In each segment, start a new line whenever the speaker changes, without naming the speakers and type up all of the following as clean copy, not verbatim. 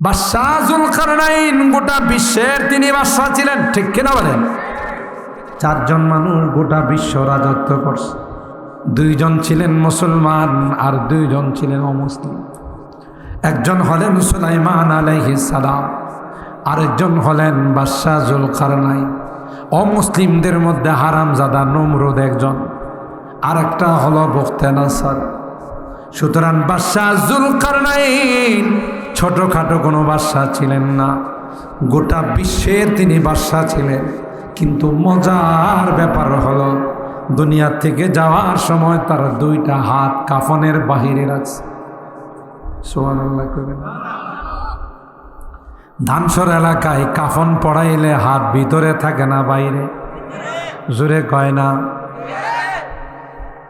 বাদশাহ যুলকারনাইন গোটা বিশ্বের তিনি বাদশাহ ছিলেন, ঠিক কিনা বলেন? 4 জন মানুষ গোটা বিশ্ব রাজত্ব করছে। 2 জন ছিলেন মুসলমান আর 2 জন ছিলেন অমুসলিম। একজন হলেন সুলাইমান আলাইহিস সালাম, আরেকজন হলেন বাদশাহ যুলকারনাইন। অমুসলিমদের মধ্যে হারামজাদা নমরুদ একজন, আরেকটা হলো বুখতেনাসার। সুতরাং বাদশাহ যুলকারনাইন ছোটখাটো কোনো বাদশাহ ছিলেন না, গোটা বিশ্বের তিনি বাদশাহ ছিলেন। কিন্তু মজার ব্যাপার হলো দুনিয়া থেকে যাওয়ার সময় তার 2টা হাত কাফনের বাহিরে রাখছে। সুবহানাল্লাহ কইবেন। ধানসর এলাকায় কাফন পড়াইলে হাত ভিতরে থাকে না বাইরে? জোরে কয় না?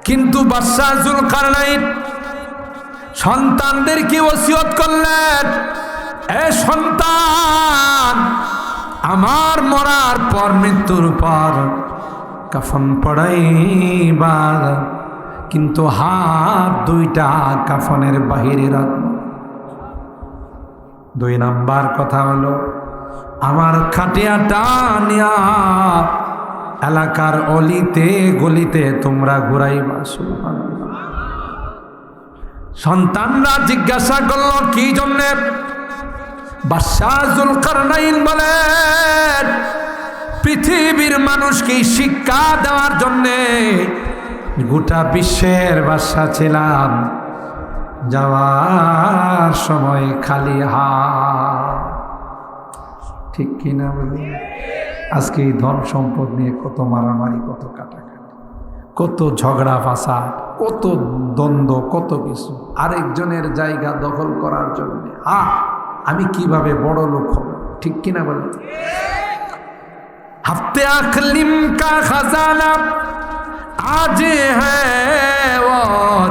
কিন্তু বাদশাহ যুলকারনাইন সন্তানদেরকে ওসিয়ত করলেন, এ সন্তান, আমার মরার পর, মৃত্যুর পর কাফন পড়াইবার, কিন্তু হাত 2টা কাফনের বাহিরে রাখব। 2 নাম্বার কথা হলো, আমার খাটিয়াটা নিয়া এলাকার অলিতে গলিতে তোমরা ঘুরাইবা। সুবহানাল্লাহ। সন্তানরা জিজ্ঞাসা করলো কি জন্যে? বাদশাহ যুলকারনাইন বলেন, পৃথিবীর মানুষকে শিক্ষা দেওয়ার জন্যে গোটা বিশ্বের বাদশাহ ছিলাম, যাওয়ার সময় খালি হাত। ঠিক কিনা বলি? আজকে এই ধন সম্পদ নিয়ে কত মারামারি, কত কাটাকাটি, কত ঝগড়া ফাসাদ, কত দ্বন্দ্ব, কত কিছু আরেকজনের জায়গা দখল করার জন্য। আমি কিভাবে বড় লোক হব, ঠিক কিনা বলে? হফতে আখলিম কা খাজানা আজ হ্যায় वो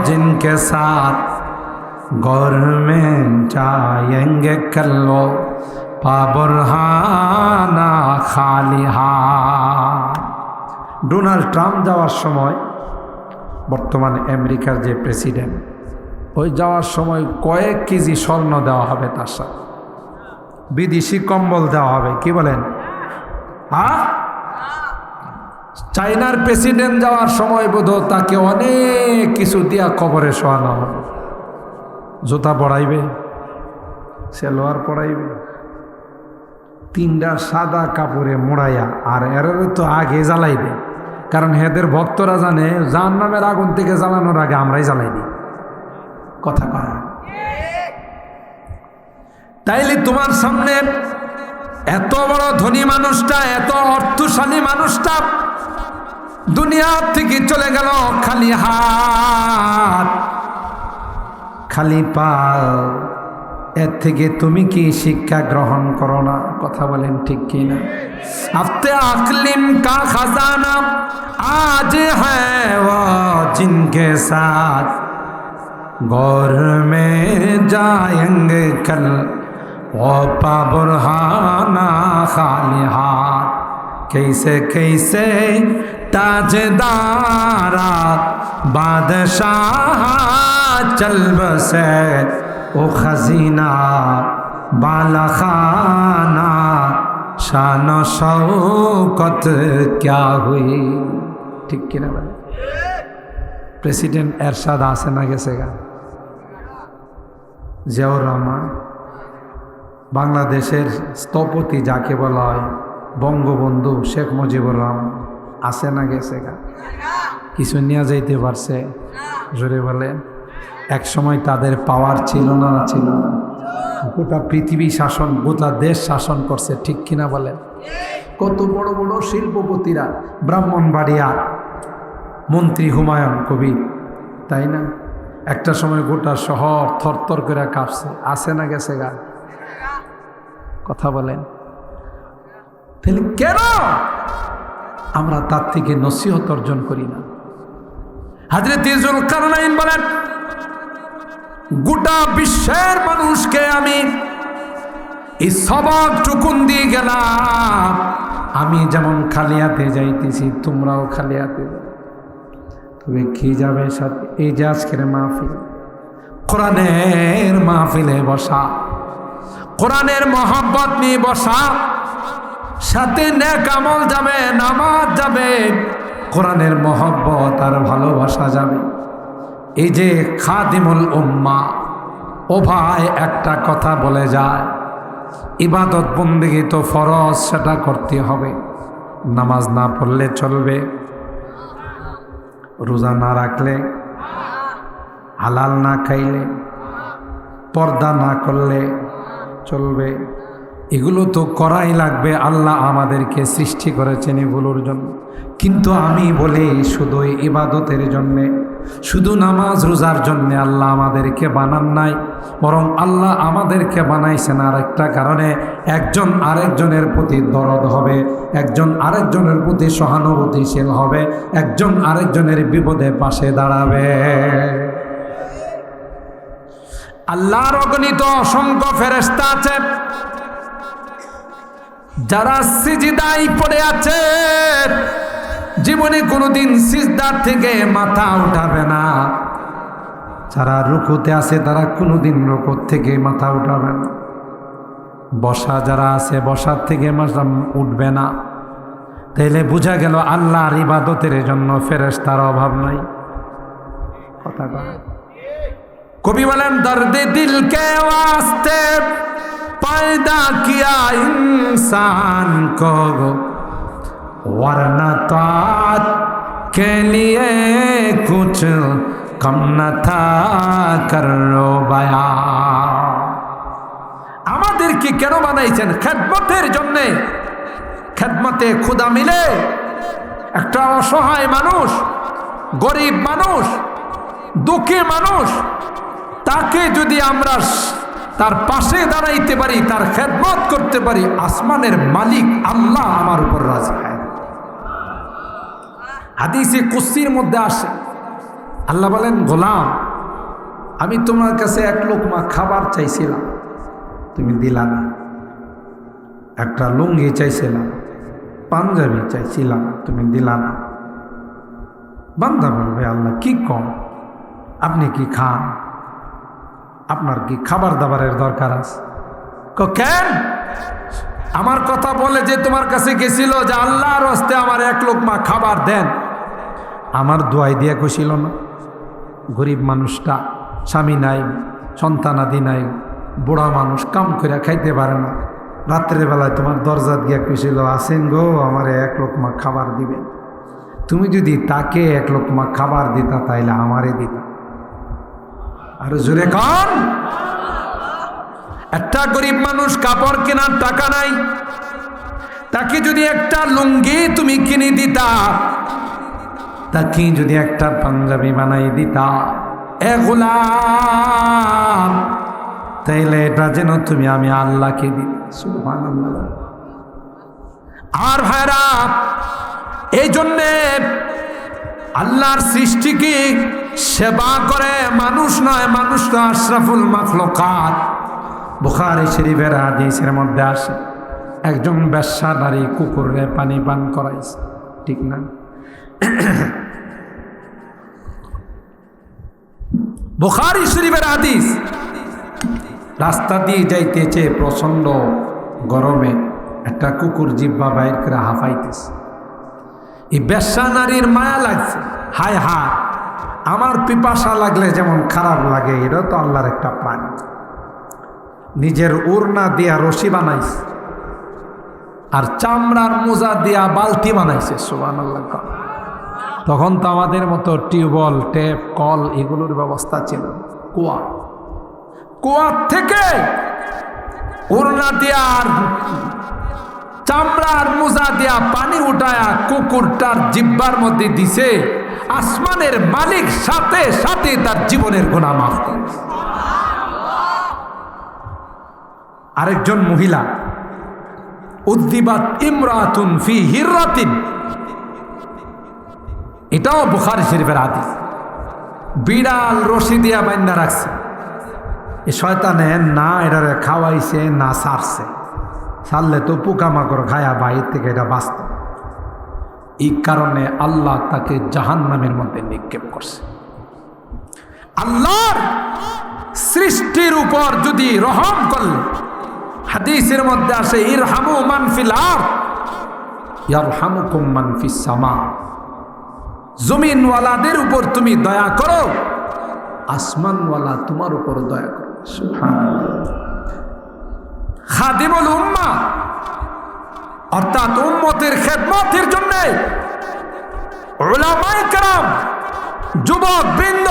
जिनके साथ गौर में जाएंगे कल वो पाबुरहाना खाली हाथ। ডোনাল্ড ট্রাম্প যাওয়ার সময়, বর্তমান আমেরিকার যে প্রেসিডেন্ট, ওই যাওয়ার সময় কয়েক কেজি স্বর্ণ দেওয়া হবে, তার সাথে বিদেশি কম্বল দেওয়া হবে। কি বলেন? চায়নার প্রেসিডেন্ট যাওয়ার সময় বোধহয় তাকে অনেক কিছু দিয়া কবরে শোয়ানো হবে। জুতা পড়াইবে, সেলোয়ার পড়াইবে, 3টা সাদা কাপড়ে মোড়াইয়া, আর এর তো আগে জ্বালাইবে, কারণ এদের ভক্তরা জানে জাহান্নামের আগুন থেকে জ্বালানোর আগে আমরাই জ্বালাই দিই। কথা কয়। তাইলে তোমার সামনে এত বড় ধনী মানুষটা, এত অর্থশালী মানুষটা দুনিয়া থেকে চলে গেল খালি হাত, খালি পা। এর থেকে তুমি কি শিক্ষা গ্রহণ করো না? কথা বলেন ঠিক কিনা? হফতে আখলিম কা খাজানা আজ হ্যায় वो जिनके साथ गौर में जाएंगे कल वो पाबुरहाना खाली हाथ। कैसे कैसे ताजदारा बादशाह चल बसे ओ खजीना बाला खाना शान शौकत क्या हुई। ঠিক কিনা বলে? প্রেসিডেন্ট এরশাদ আছে না গেছে গা? জিয়াউর রহমান, বাংলাদেশের স্থপতি যাকে বলা হয়, বঙ্গবন্ধু শেখ মুজিবুর রহমান আছে না গেছে গা? কিছু নিয়ে যাইতে পারছে? জোরে বলে। এক সময় তাদের পাওয়ার ছিল না, ছিল না? গোটা পৃথিবী শাসন, গোটা দেশ শাসন করছে, ঠিক কিনা বলেন? কত বড় বড় শিল্পপতিরা, ব্রাহ্মণবাড়িয়া মন্ত্রী হুমায়ুন কবির, তাই না? একটা সময় গোটা শহর থরথর করে কাঁপছে, আছে না গেছে গা? কথা বলেন। তাহলে কেন আমরা তার থেকে নসিহত অর্জন করি না? হযরত যুলকারনাইন বলেন, গোটা বিশ্বের মানুষকে আমি এই সবক টুকুন দিয়ে গেলাম, আমি যেমন খালি হাতে যাইতেছি তোমরাও খালি হাতে। তবে কি যাবে সাথে? এই যে আজকের মাহফিল, কোরআনের মাহফিলে বসা, কোরআনের মহব্বত নিয়ে বসা, সাথে নেক আমল যাবে, নামাজ যাবে, কোরআনের মহব্বত আর ভালোবাসা যাবে। এই যে খাদিমুল উম্মাহ, ও ভাই একটা কথা বলে যায়, ইবাদত বন্দেগী তো ফরজ, সেটা করতে হবে। নামাজ না পড়লে চলবে, রোজা না রাখলে, হালাল না খাইলে, পর্দা না করলে চলবে। এগুলো তো করাই লাগবে। আল্লাহ আমাদেরকে সৃষ্টি করেছেন এগুলোর জন্য। কিন্তু আমি বলি শুধু ইবাদতের জন্যে, শুধু নামাজ রোজার জন্যে আল্লাহ আমাদেরকে বানান নাই, বরং আল্লাহ আমাদেরকে বানাইছেন আর একটা কারণে, একজন আরেকজনের প্রতি দরদ হবে, একজন আরেকজনের প্রতি সহানুভূতিশীল হবে, একজন আরেকজনের বিপদে পাশে দাঁড়াবে। আল্লাহর অগণিত অসংখ্য ফেরেশতা আছে যারা সিজদায় পড়ে আছে, জীবনে কোনোদিন সিজদার থেকে মাথা উঠাবে না। যারা রুকুতে আছে তারা কোনোদিন রুকু থেকে মাথা উঠাবে না। বসা যারা আছে বসার থেকে মাথা উঠবে না। তাইলে বোঝা গেল আল্লাহর ইবাদতের জন্য ফেরেশতার অভাব নাই। কথা বলে কবি বলেন, দর্দে দিল কে ওয়াস্তে पैदा किया इंसान को, वरना तात के लिए कुछ कम न था करो बया। আমাদেরকে কেন বানাইছেন? খেদমতের জন্যে। খেদমতে খুদা মিলে একটা অসহায় মানুষ, গরিব মানুষ, দুঃখী মানুষ, তাকে যদি আমরা তার পাশে দাঁড়াইতে পারি, তার খেদমত করতে পারি, আসমানের মালিক আল্লাহ আমার উপর রাজি হয়। হাদিসে কুদসির মধ্যে আসে, আল্লাহ বলেন, গোলাম আমি তোমার কাছে এক লোকমা খাবার চাইছিলাম, তুমি দিলা না। একটা লুঙ্গি চাইছিলাম, পাঞ্জাবি চাইছিলাম, তুমি দিলা না। বান্দা বলবে, আল্লাহ কি কম, আপনি কি খান? আপনার কি খাবার দাবারের দরকার আছে? কেন? আমার কথা বলে যে তোমার কাছে গেছিল যে আল্লাহর হস্তে আমার এক লোকমা খাবার দেন, আমার দোয়াই দিয়া কইছিল না? গরিব মানুষটা, স্বামী নাই, সন্তানাদি নাই, বুড়া মানুষ, কাম করে খাইতে পারে না, রাত্রের বেলায় তোমার দরজাত গিয়া কইছিল, আসেন গো আমার এক লোকমা খাবার দিবেন। তুমি যদি তাকে এক লোকমা খাবার দিতা তাইলে আমারে দিতা। আর জোরে কন। একটা গরিব মানুষ, কাপড় কেনার টাকা নাই, তাকে যদি একটা লুঙ্গি তুমি কিনে দিতা, তাকে যদি একটা পাঞ্জাবি বানাই দিতা, এ গোলাম, তাইলে এটা যেন তুমি আমি আল্লাহকে দিই। সুবহানাল্লাহ। আর ভাইরা, এই জন্যে আল্লাহর সৃষ্টিকে সেবা করে মানুষ নয়, মানুষ তো আশরাফুল মাখলুকাত। বুখারী শরীফের হাদিসের মধ্যে আসে, একজন বেশ্যা নারী কুকুরে পানি পান করাইছে, ঠিক না? বুখারী শরীফের হাদিস। রাস্তা দিয়ে যাইতেছে প্রচন্ড গরমে, একটা কুকুর জিহ্বা বাইর করে হাঁফাইতেছে। এই বেশ্যা নারীর মায়া লাগছে, হায় হায়, আমার পিপাসা লাগলে যেমন খারাপ লাগে, এটা তো আল্লাহর একটা প্রাণ। নিজের ওড়না দিয়া রশি বানাইছে, আর চামড়ার মোজা দিয়া বালতি বানাইছে। সুবহানাল্লাহ। তখন তো আমাদের মতো টিউবওয়েল, টেপ, কল এগুলোর ব্যবস্থা ছিল। কুয়ার থেকে ওড়না দিয়া আর চামড়ার মোজা দিয়া পানি উঠায়া কুকুরটার জিহ্বার মধ্যে দিছে, আসমানের মালিক সাথে সাথে তার জীবনের গুনাহ মাফ করে। আরেকজন মহিলা, উদ্দিবাত ইমরাতুন ফি হিররাতিন, এটাও বুখারী শরীফের হাদিস। বিড়াল রশি দিয়া বান্ধা রাখছে, এই শয়তানে না এটারে খাওয়াইছে না সারছে, সারলে তো পোকামাকড় খায়া বাইর থেকে এটা বাঁচত। এই কারণে আল্লাহ তাকে জাহান্নামের মধ্যে নিক্ষেপ করছে। আল্লাহর সৃষ্টির উপর যদি রহম করলে, হাদিসের মধ্যে আসে ইরহামু মান ফিল আরদ ইয়ারহামুকুম মান ফিস সামা। জমিনওয়ালাদের উপর তুমি দয়া করো, আসমানওয়ালা তোমার উপর দয়া করো। সুবহানাল্লাহ। খাদিমুল উম্মাহ অর্থাৎ উম্মতের খেদমতের জন্য উলামায়ে কেরাম, যুবক বৃন্দ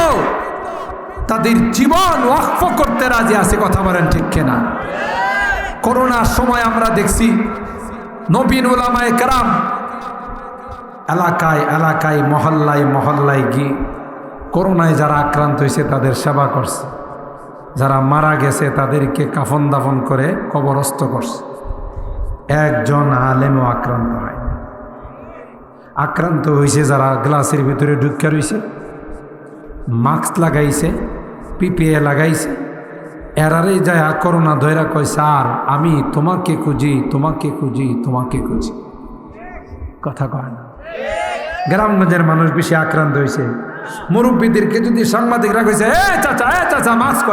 তাদের জীবন ওয়াকফ করতে রাজি আছে। কথা বলেন ঠিক কিনা? করোনার সময় আমরা দেখছি নবীন উলামায়ে কেরাম এলাকায় এলাকায় মহল্লায় মহল্লায় গিয়ে করোনায় যারা আক্রান্ত হয়েছে তাদের সেবা করছে, যারা মারা গেছে তাদেরকে কাফন দাফন করে কবরস্থ করছে। একজন আলেমও আক্রান্ত হয়। আক্রান্ত হয়েছে যারা গ্লাসের ভিতরে ঢুকে রয়েছে, মাস্ক লাগাইছে, পিপিএ লাগাইছে, এরারে যায় করোনা ধৈরা কয় স্যার আমি তোমাকে খুঁজি তোমাকে খুঁজি তোমাকে খুঁজি। কথা কয় না? গ্রামগঞ্জের মানুষ বেশি আক্রান্ত হয়েছে। মুরব্বীদেরকে যদি সাংবাদিকরা কইছে এ চাচা মাস্ক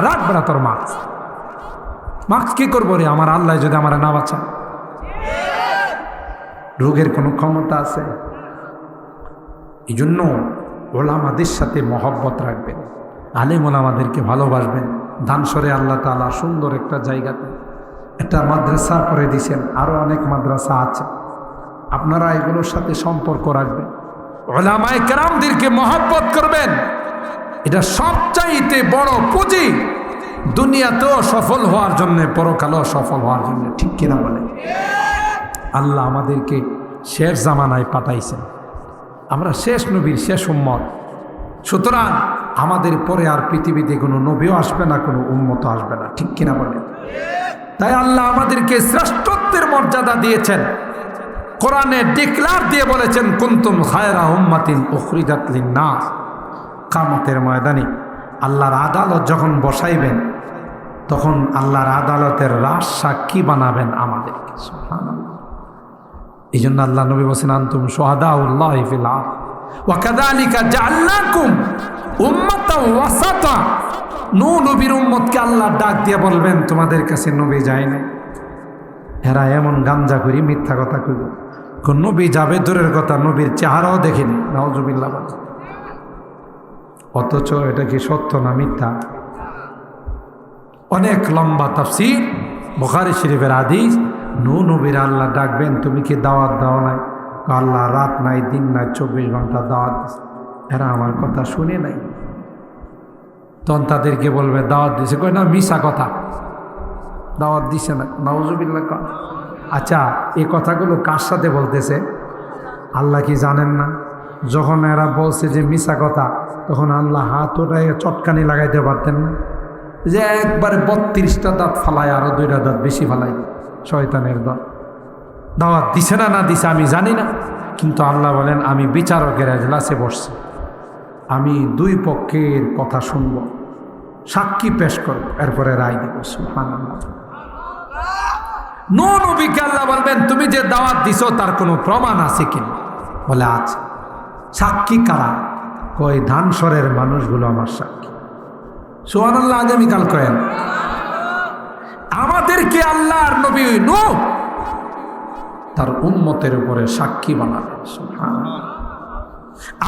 রাখ বেড়া তোর মাস্ক কি করবো রে, আমার আল্লাহ যদি আমার না বাঁচায়। রোগের কোনো ক্ষমতা আছে? এই জন্য ওলামাদের সাথে মহব্বত রাখবেন, আলেম ওলামাদেরকে ভালোবাসবেন। ধানসরে আল্লাহ তাআলা সুন্দর একটা জায়গাতে একটা মাদ্রাসা করে দিয়েছেন, আরও অনেক মাদ্রাসা আছে। আপনারা এগুলোর সাথে সম্পর্ক রাখবেন, উলামায়ে কেরামদেরকে মহব্বত করবেন। এটা সবচাইতে বড় পুঁজি দুনিয়াতেও সফল হওয়ার জন্য, পরকালেও সফল হওয়ার জন্য। ঠিক কিনা বলে? আল্লাহ আমাদেরকে শেষ জামানায় পাঠাইছেন, আমরা শেষ নবীর শেষ উম্মত। সুতরাং আমাদের পরে আর পৃথিবীতে কোনো নবীও আসবে না, কোনো উম্মতও আসবে না। ঠিক কিনা বলে? তাই আল্লাহ আমাদেরকে শ্রেষ্ঠত্বের মর্যাদা দিয়েছেন। কোরআনে ডিক্লার দিয়ে বলেছেন কুনতুম খায়রা উম্মাতিন উখরিজাত লিন-নাস। কিয়ামতের ময়দানে আল্লাহর আদালত যখন বসাইবেন তখন আল্লাহর আদালতের রাজ সাক্ষী বানাবেন আমাদেরকে। সুবহানাল্লাহ। এই জন্য আল্লাহ নবী বলেছেন আনতুম শুহাদাউল্লাহি ফিল আরদ ওয়া কাযালিকা জাআলনাকুম উম্মাতাও ওয়াসাতা। নূহ নবীর উম্মতকে আল্লাহ ডাক দিয়ে বলবেন তোমাদের কাছে নবী যায় না, এরা এমন গাঞ্জা করি মিথ্যা কথা কইব। কোন নবী যাবে দূরের কথা, নবীর চেহারাও দেখেনি। নাউজুবিল্লাহ। অথচ এটা কি সত্য না মিথ্যা? অনেক লম্বা তাফসীর, বুখারী শরীফের হাদিস। নূহ নবীর আল্লাহ ডাকবেন তুমি কি দাওয়াত দাও নাই? আল্লাহ রাত নাই দিন নাই 24 ঘন্টা দাওয়াত দিছে, এরা আমার কথা শুনে নাই। তখন তাদেরকে বলবে দাওয়াত দিছে, কই না মিশা কথা, দাওয়াত দিছে না। নাউজুবিল্লাহ। আচ্ছা এই কথাগুলো কার সাথে বলতেছে? আল্লাহ কি জানেন না? যখন এরা বলছে যে মিশা কথা, তখন আল্লাহ হাত ওটাই চটকানি লাগাইতে পারতেন না? যে একবারে 32টা দাঁত ফালায়, আরো 2টা দাঁত বেশি ফালাই। শয়তানের দল। দাওয়াত দিছে না না দিছে আমি জানি না, কিন্তু আল্লাহ বলেন আমি বিচারকের এজলাসে বসছি, আমি দুই পক্ষের কথা শুনব, সাক্ষী পেশ করব, এরপরে রায় দেব। সুবহানাল্লাহ। নূহ নবীকে আল্লাহ বলবেন তুমি যে দাওয়াত দিছো তার কোনো প্রমাণ আছে কিনা? বলে আছে। সাক্ষী কারা? কই ধানসরের মানুষগুলো আমার সাক্ষী। সুবহানাল্লাহ। আগামীকাল কয়েন আমাদেরকে আল্লাহর নবী নূহ তার উম্মতের উপরে সাক্ষী বানাবেন। সুবহানাল্লাহ।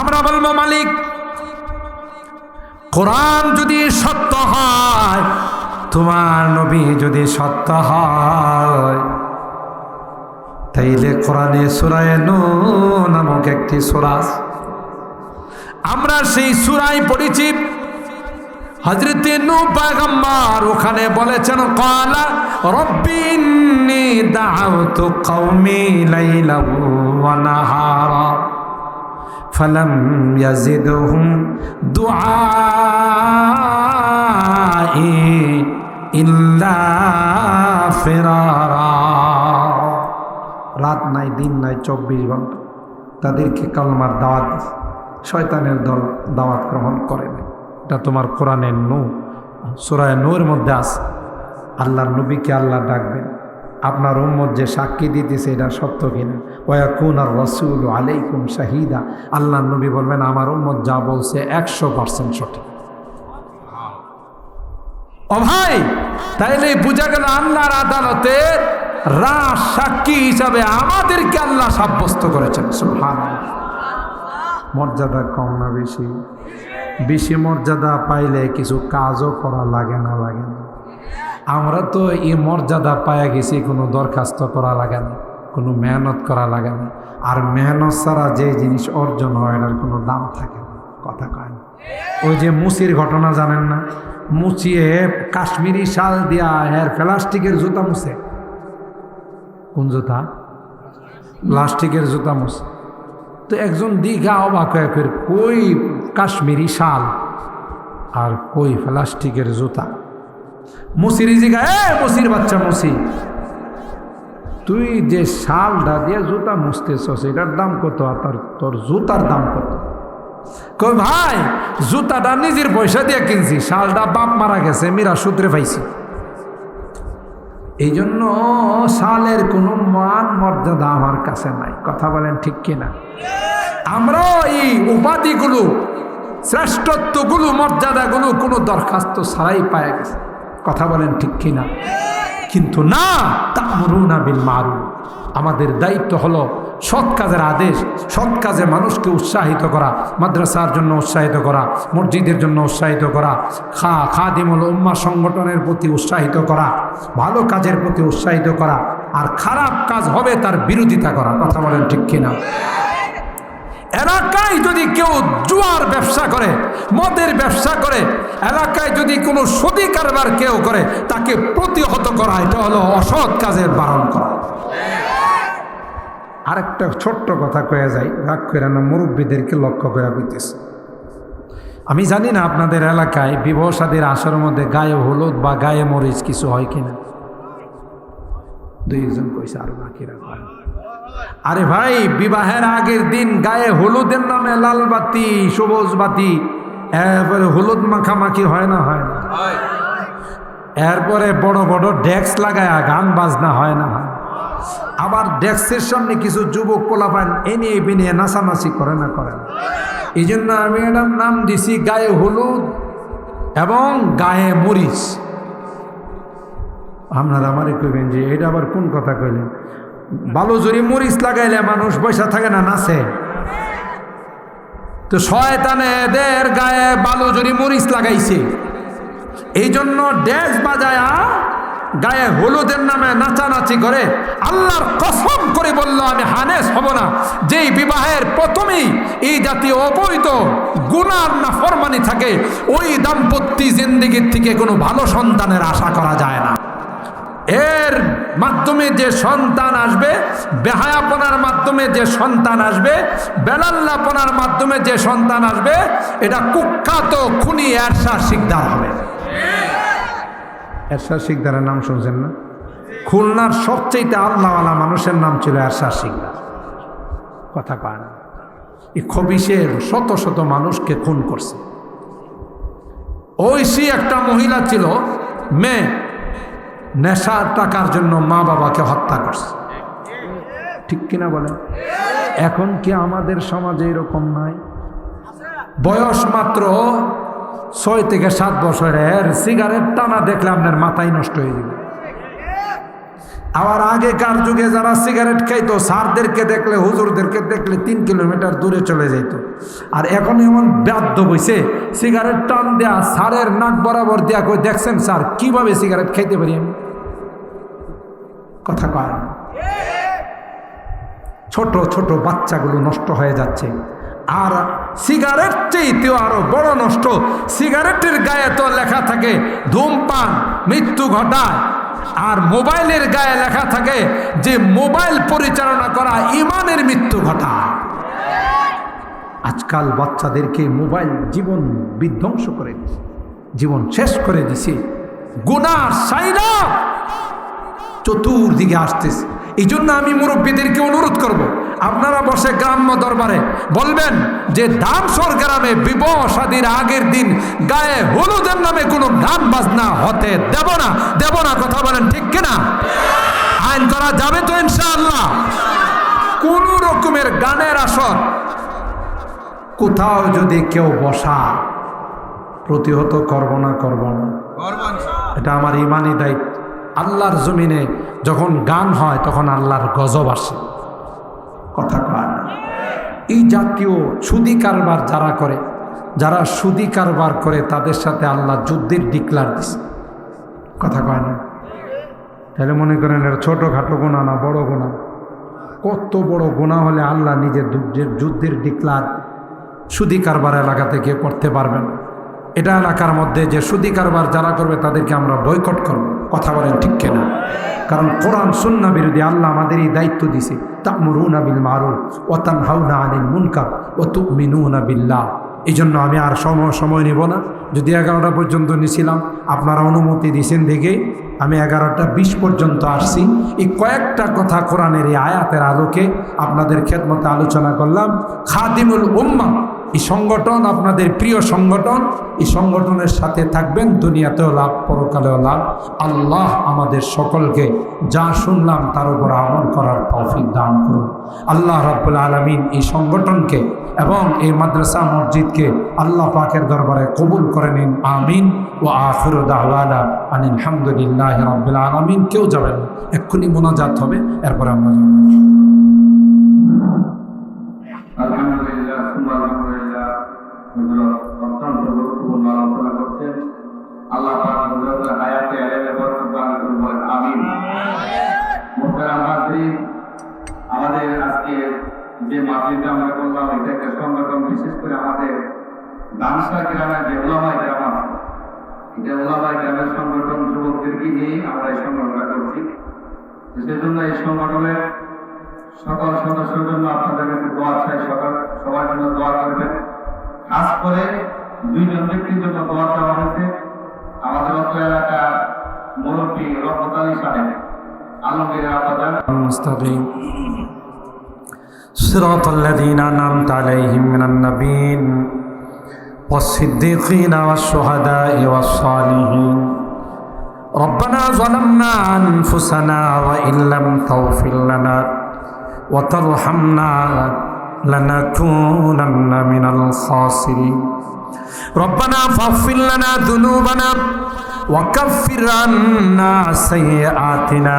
আমরা বলবো মালিক কোরআন যদি সত্য হয়, তোমার নবী যদি সত্য হয়, তাইলে কোরআনে সূরা নূহ নামক একটি সূরা, আমরা সেই সূরায় পড়েছি। হযরত নূহ পয়গম্বর ওখানে বলেছেন ক্বালা রব্বি ইন্নী দাআউতু কওমি লাইলান ওয়া নাহারা ফালাম ইয়াজিদহুম দুআই ইল্লা ফিরারা। রাত নাই দিন নাই 24 ঘন্টা তাদেরকে কালমার দাওয়াত, শয়তানের দল দাওয়াত গ্রহণ করে না। এটা তোমার কোরআনের নূহ সূরা নূহের মধ্যে আছে। আল্লাহর নবীকে আল্লাহ ডাকবেন, আপনার উম্মত যে সাক্ষী দিতেছে এটা সত্য কিনা। ওয়াকুনার রাসূলু আলাইকুম শাহিদা। আল্লাহর নবী বলবেন আমার উম্মত যা বলছে 100% সঠিক। ও ভাই, তাইলে বুঝা গেল আল্লাহর আদালতে রাজ সাক্ষী হিসাবে আমাদেরকে আল্লাহ সাব্যস্ত করেছেন। সুবহানাল্লাহ। মর্যাদা কম না বেশি? বেশি মর্যাদা পাইলে কিছু কাজও করা লাগে না? লাগে না? আমরা তো এই মর্যাদা পাইয়া গেছি, কোনো দরখাস্ত করা লাগে না, কোনো মেহনত করা লাগে না। আর মেহনত ছাড়া যে জিনিস অর্জন হয় এটার কোনো দাম থাকে না। কথা কয় না? ওই যে মুচির ঘটনা জানেন না? মুচিয়ে কাশ্মীরি শাল দিয়া এর প্লাস্টিকের জুতা মুছে। কোন জুতা? প্লাস্টিকের জুতা মুছে। তো একজন দিঘা অবাক হয়ে ফের, কই কাশ্মীরি শাল আর কই প্লাস্টিকের জুতা। মুসির জিগা, মুসির বাচ্চা মুসি, তুই যে শালটা দিয়ে জুতা মুছতেছস এটার দাম কত, আর তোর জুতার দাম কত? কই ভাই, জুতাটা নিজের পয়সা দিয়ে কিনছি, শালটা বাপ মারা গেছে, মীরা সূত্রে পাইছি। এই জন্য শালের কোনো মান মর্যাদা আমার কাছে নাই। কথা বলেন ঠিক কিনা? আমরা এই উপাধিগুলো, শ্রেষ্ঠত্বগুলো, মর্যাদাগুলো কোনো দরখাস্ত ছাড়াই পায় গেছে। কথা বলেন ঠিক কিনা? কিন্তু না, তা'মুরুনা বিল মারুফ, আমাদের দায়িত্ব হলো সৎ কাজের আদেশ, সৎ কাজে মানুষকে উৎসাহিত করা, মাদ্রাসার জন্য উৎসাহিত করা, মসজিদের জন্য উৎসাহিত করা, খাদিমুল উম্মাহ সংগঠনের প্রতি উৎসাহিত করা, ভালো কাজের প্রতি উৎসাহিত করা, আর খারাপ কাজ হবে তার বিরোধিতা করা। কথা বলেন ঠিক কিনা? এলাকায় যদি কেউ জুয়ার ব্যবসা করে, মদের ব্যবসা করে, এলাকায় যদি কোনো সুদী কারবার কেউ করে, তাকে প্রতিহত করা, এটা হলো অসৎ কাজের বারণ করা। আরেকটা ছোট্ট কথা কয়ে যাই, রাগ করে না, মুরব্বীদেরকে লক্ষ্য করে বলতেছে। আমি জানি না আপনাদের এলাকায় বিবাহ শাদীর আসার মধ্যে গায়ে হলুদ বা গায়ে মরিচ কিছু হয় কিনা। দুইজন কইছে, আর বাকিরা হয়। আরে ভাই, বিবাহের আগের দিন গায়ে হলুদের নামে লাল বাতি, সবুজ বাতি, এরপরে হলুদ মাখামাখি হয় না? হয় না? এরপরে বড় বড় ডেস্ক লাগায় গান বাজনা হয় না? হয়। আবার ডেস্কের সামনে কিছু যুবক পোলাপান এনে বিনিয়ে নাচানাচি করে না? করে না? এই জন্য আমি এটার নাম দিছি গায়ে হলুদ এবং গায়ে মরিচ। আপনারা আমারে কইবেন যে এটা আবার কোন কথা কইলেন? বালু জুড়ি মরিচ লাগাইলে মানুষ পয়সা থাকে না, নাচে? তো শয়তানে এদের গায়ে বালু জুড়ি মরিচ লাগাইছে, এই জন্য ড্যান্স বাজায়া গায়ে হলুদের নামে নাচানাচি করে। আল্লাহর কসম করে বলল, আমি হানেস হব না, যেই বিবাহের প্রথমেই এই জাতীয় অবৈধ গুনাহ নাফরমানি থাকে, ওই দাম্পত্য জিন্দেগির থেকে কোনো ভালো সন্তানের আশা করা যায় না। এর মাধ্যমে যে সন্তান আসবে, বেহায়াপনার মাধ্যমে যে সন্তান আসবে, বেলাল্লাপনার মাধ্যমে যে সন্তান আসবে, এটা কুখ্যাত খুনি এরশাদ শিকদার হবে। এরশাদ শিকদারের নাম শুনছেন না? খুলনার সবচেয়ে আল্লাহওয়ালা মানুষের নাম ছিল এরশাদ শিকদার। কথা কয় না? এই খবিশের শত শত মানুষকে খুন করছে। ঐশী একটা মহিলা ছিল, মেয়ে, নেশার টাকার জন্য মা বাবাকে হত্যা করছে। ঠিক কিনা বলেন? এখন কি আমাদের সমাজে এরকম নাই? বয়স মাত্র 6 থেকে 7 বছরের সিগারেট টানা দেখলে আপনার মাথায় নষ্ট হয়ে যাবে। আবার আগেকার যুগে যারা সিগারেট খাইতো, স্যারদেরকে দেখলে, হুজুরদেরকে দেখলে 3 কিলোমিটার দূরে চলে যেত। আর এখন এমন বাধ্য বইছে, সিগারেট টান দেয়া স্যারের নাক বরাবর দেয়া, কই দেখছেন স্যার কিভাবে সিগারেট খাইতে পারি আমি? কথা কয় না? ছোট ছোট বাচ্চাগুলো নষ্ট হয়ে যাচ্ছে। আর সিগারেট চেয়েতেও আরো বড় নষ্ট, সিগারেটের গায়ে তো লেখা থাকে ধূমপান মৃত্যু ঘটায়, আর মোবাইলের গায়ে লেখা থাকে যে মোবাইল পরিচালনা করা ইমানের মৃত্যু ঘটায়। আজকাল বাচ্চাদেরকে মোবাইল জীবন বিধ্বংস করে দিছে, জীবন শেষ করে দিছে। গুনাহ সাইনা চতুর্দিকে আসতেছে। এই জন্য আমি মুরব্বীদেরকে অনুরোধ করব, আপনারা বসে গ্রাম্য দরবারে বলবেন যে ধামসর গ্রামে বিবাহ শাদীর আগের দিন গায়ে হলুদের নামে কোনো গান বাজনা হতে দেব না, দেব না। কথা বলেন ঠিক কিনা? আইন করা যাবে তো ইনশাআল্লাহ? কোন রকমের গানের আসর কোথাও যদি কেউ বসা, প্রতিহত করব না? করব না? এটা আমার ইমানি দায়িত্ব। আল্লাহর জমিনে যখন গান হয় তখন আল্লাহর গজব আসে, কথা কয় না। এই জাতীয় সুদী কারবার যারা সুদী কারবার করে তাদের সাথে আল্লাহ যুদ্ধের ডিক্লার দিছে, কথা কয় না। তাহলে মনে করেন এটা ছোটোখাটো গুনাহ না, বড় গুনাহ। কত বড় গুনাহ হলে আল্লাহ নিজের যুদ্ধের ডিক্লার সুদী কারবার এলাকা থেকে করতে পারবেন। এটা এলাকার মধ্যে যে সুদী কারবার যারা করবে তাদেরকে আমরা বয়কট করব, কথা বলেন ঠিক কিনা? কারণ কোরআন সুন্নাহ বিরোধী আল্লাহ আমাদের এই দায়িত্ব দিছে, তা'মুরুনা বিল মারুফ ওয়া তানহাউনা আনিল মুনকার ওয়া তু'মিনুনা বিল্লাহ। এই জন্য আমি আর সময় নিব না। যদি 11টা পর্যন্ত নিছিলাম, আপনারা অনুমতি দিয়েছেন দেখে আমি 11টা 20 পর্যন্ত আসছি। এই কয়েকটা কথা কোরআনের এই আয়াতের আলোকে আপনাদের খেদমতে আলোচনা করলাম। খাদিমুল উম্মাহ এই সংগঠন আপনাদের প্রিয় সংগঠন, এই সংগঠনের সাথে থাকবেন, দুনিয়াতেও লাভ পরকালেও লাভ। আল্লাহ আমাদের সকলকে যা শুনলাম তার উপর আমল করার তৌফিক দান করুন। আল্লাহ রাব্বুল আলামিন এই সংগঠনকে এবং এই মাদ্রাসা মসজিদকে আল্লাহ পাকের দরবারে কবুল করে নিন, আমিন। ওয়া আখিরু দাওয়ানা আনিল হামদুলিল্লাহি রাব্বিল আলামিন। কেউ যাবেন না, এক্ষুনি মোনাজাত হবে, এরপরে আমরা যাব।
আলহামদুলিল্লাহ, আলহামদুলিল্লাহ। অত্যন্ত গুরুত্বপূর্ণ আলোচনা করছেন। আল্লাহ পাক হুজুরের হায়াতে এলেমে বরকত দান করুন, বলেন আমিন। মুহতারাম হাজিরিন, আমাদের আজকে যে মাহফিলটা আমরা করলাম, এটা একটা সংগঠন, বিশেষ করে আমাদের দানসা গ্রামের যে উলামায়ে কেরাম আছে, এটা উলামায়ে কেরামের সংগঠন, যুবকদেরকে নিয়ে আমরা এই সংগঠনটা করছি। সেজন্য এই সংগঠনের সকল সদস্যের জন্য আপনাদের কাছে দোয়া চাই, সবার জন্য দোয়া করবেন। খাস করে 2জন ব্যক্তির জন্য দোয়া চাওয়া হয়েছে। আমাদের অত্র এলাকার মুরব্বী রহমত আলী সাহেব, আলমগীর আবাজান।
মুস্তাকিম সিরাতাল্লাযীনা আন'আমতা আলাইহিম মিনান নাবিয়্যিন ওয়াস-সিদ্দীকিনা ওয়াশ-শুহাদা'i ওয়াস-সালিহিন। রব্বানা যালামনা আনফুসানা ওয়া ইল্লাম তাগফির লানা ওয়া তারহামনা লানাকুনান্না মিনাল খাসিরিন। রব্বানা ফাগফির লানা যুনুবানা ওয়া কাফির আন্না সাইয়্যাতিনা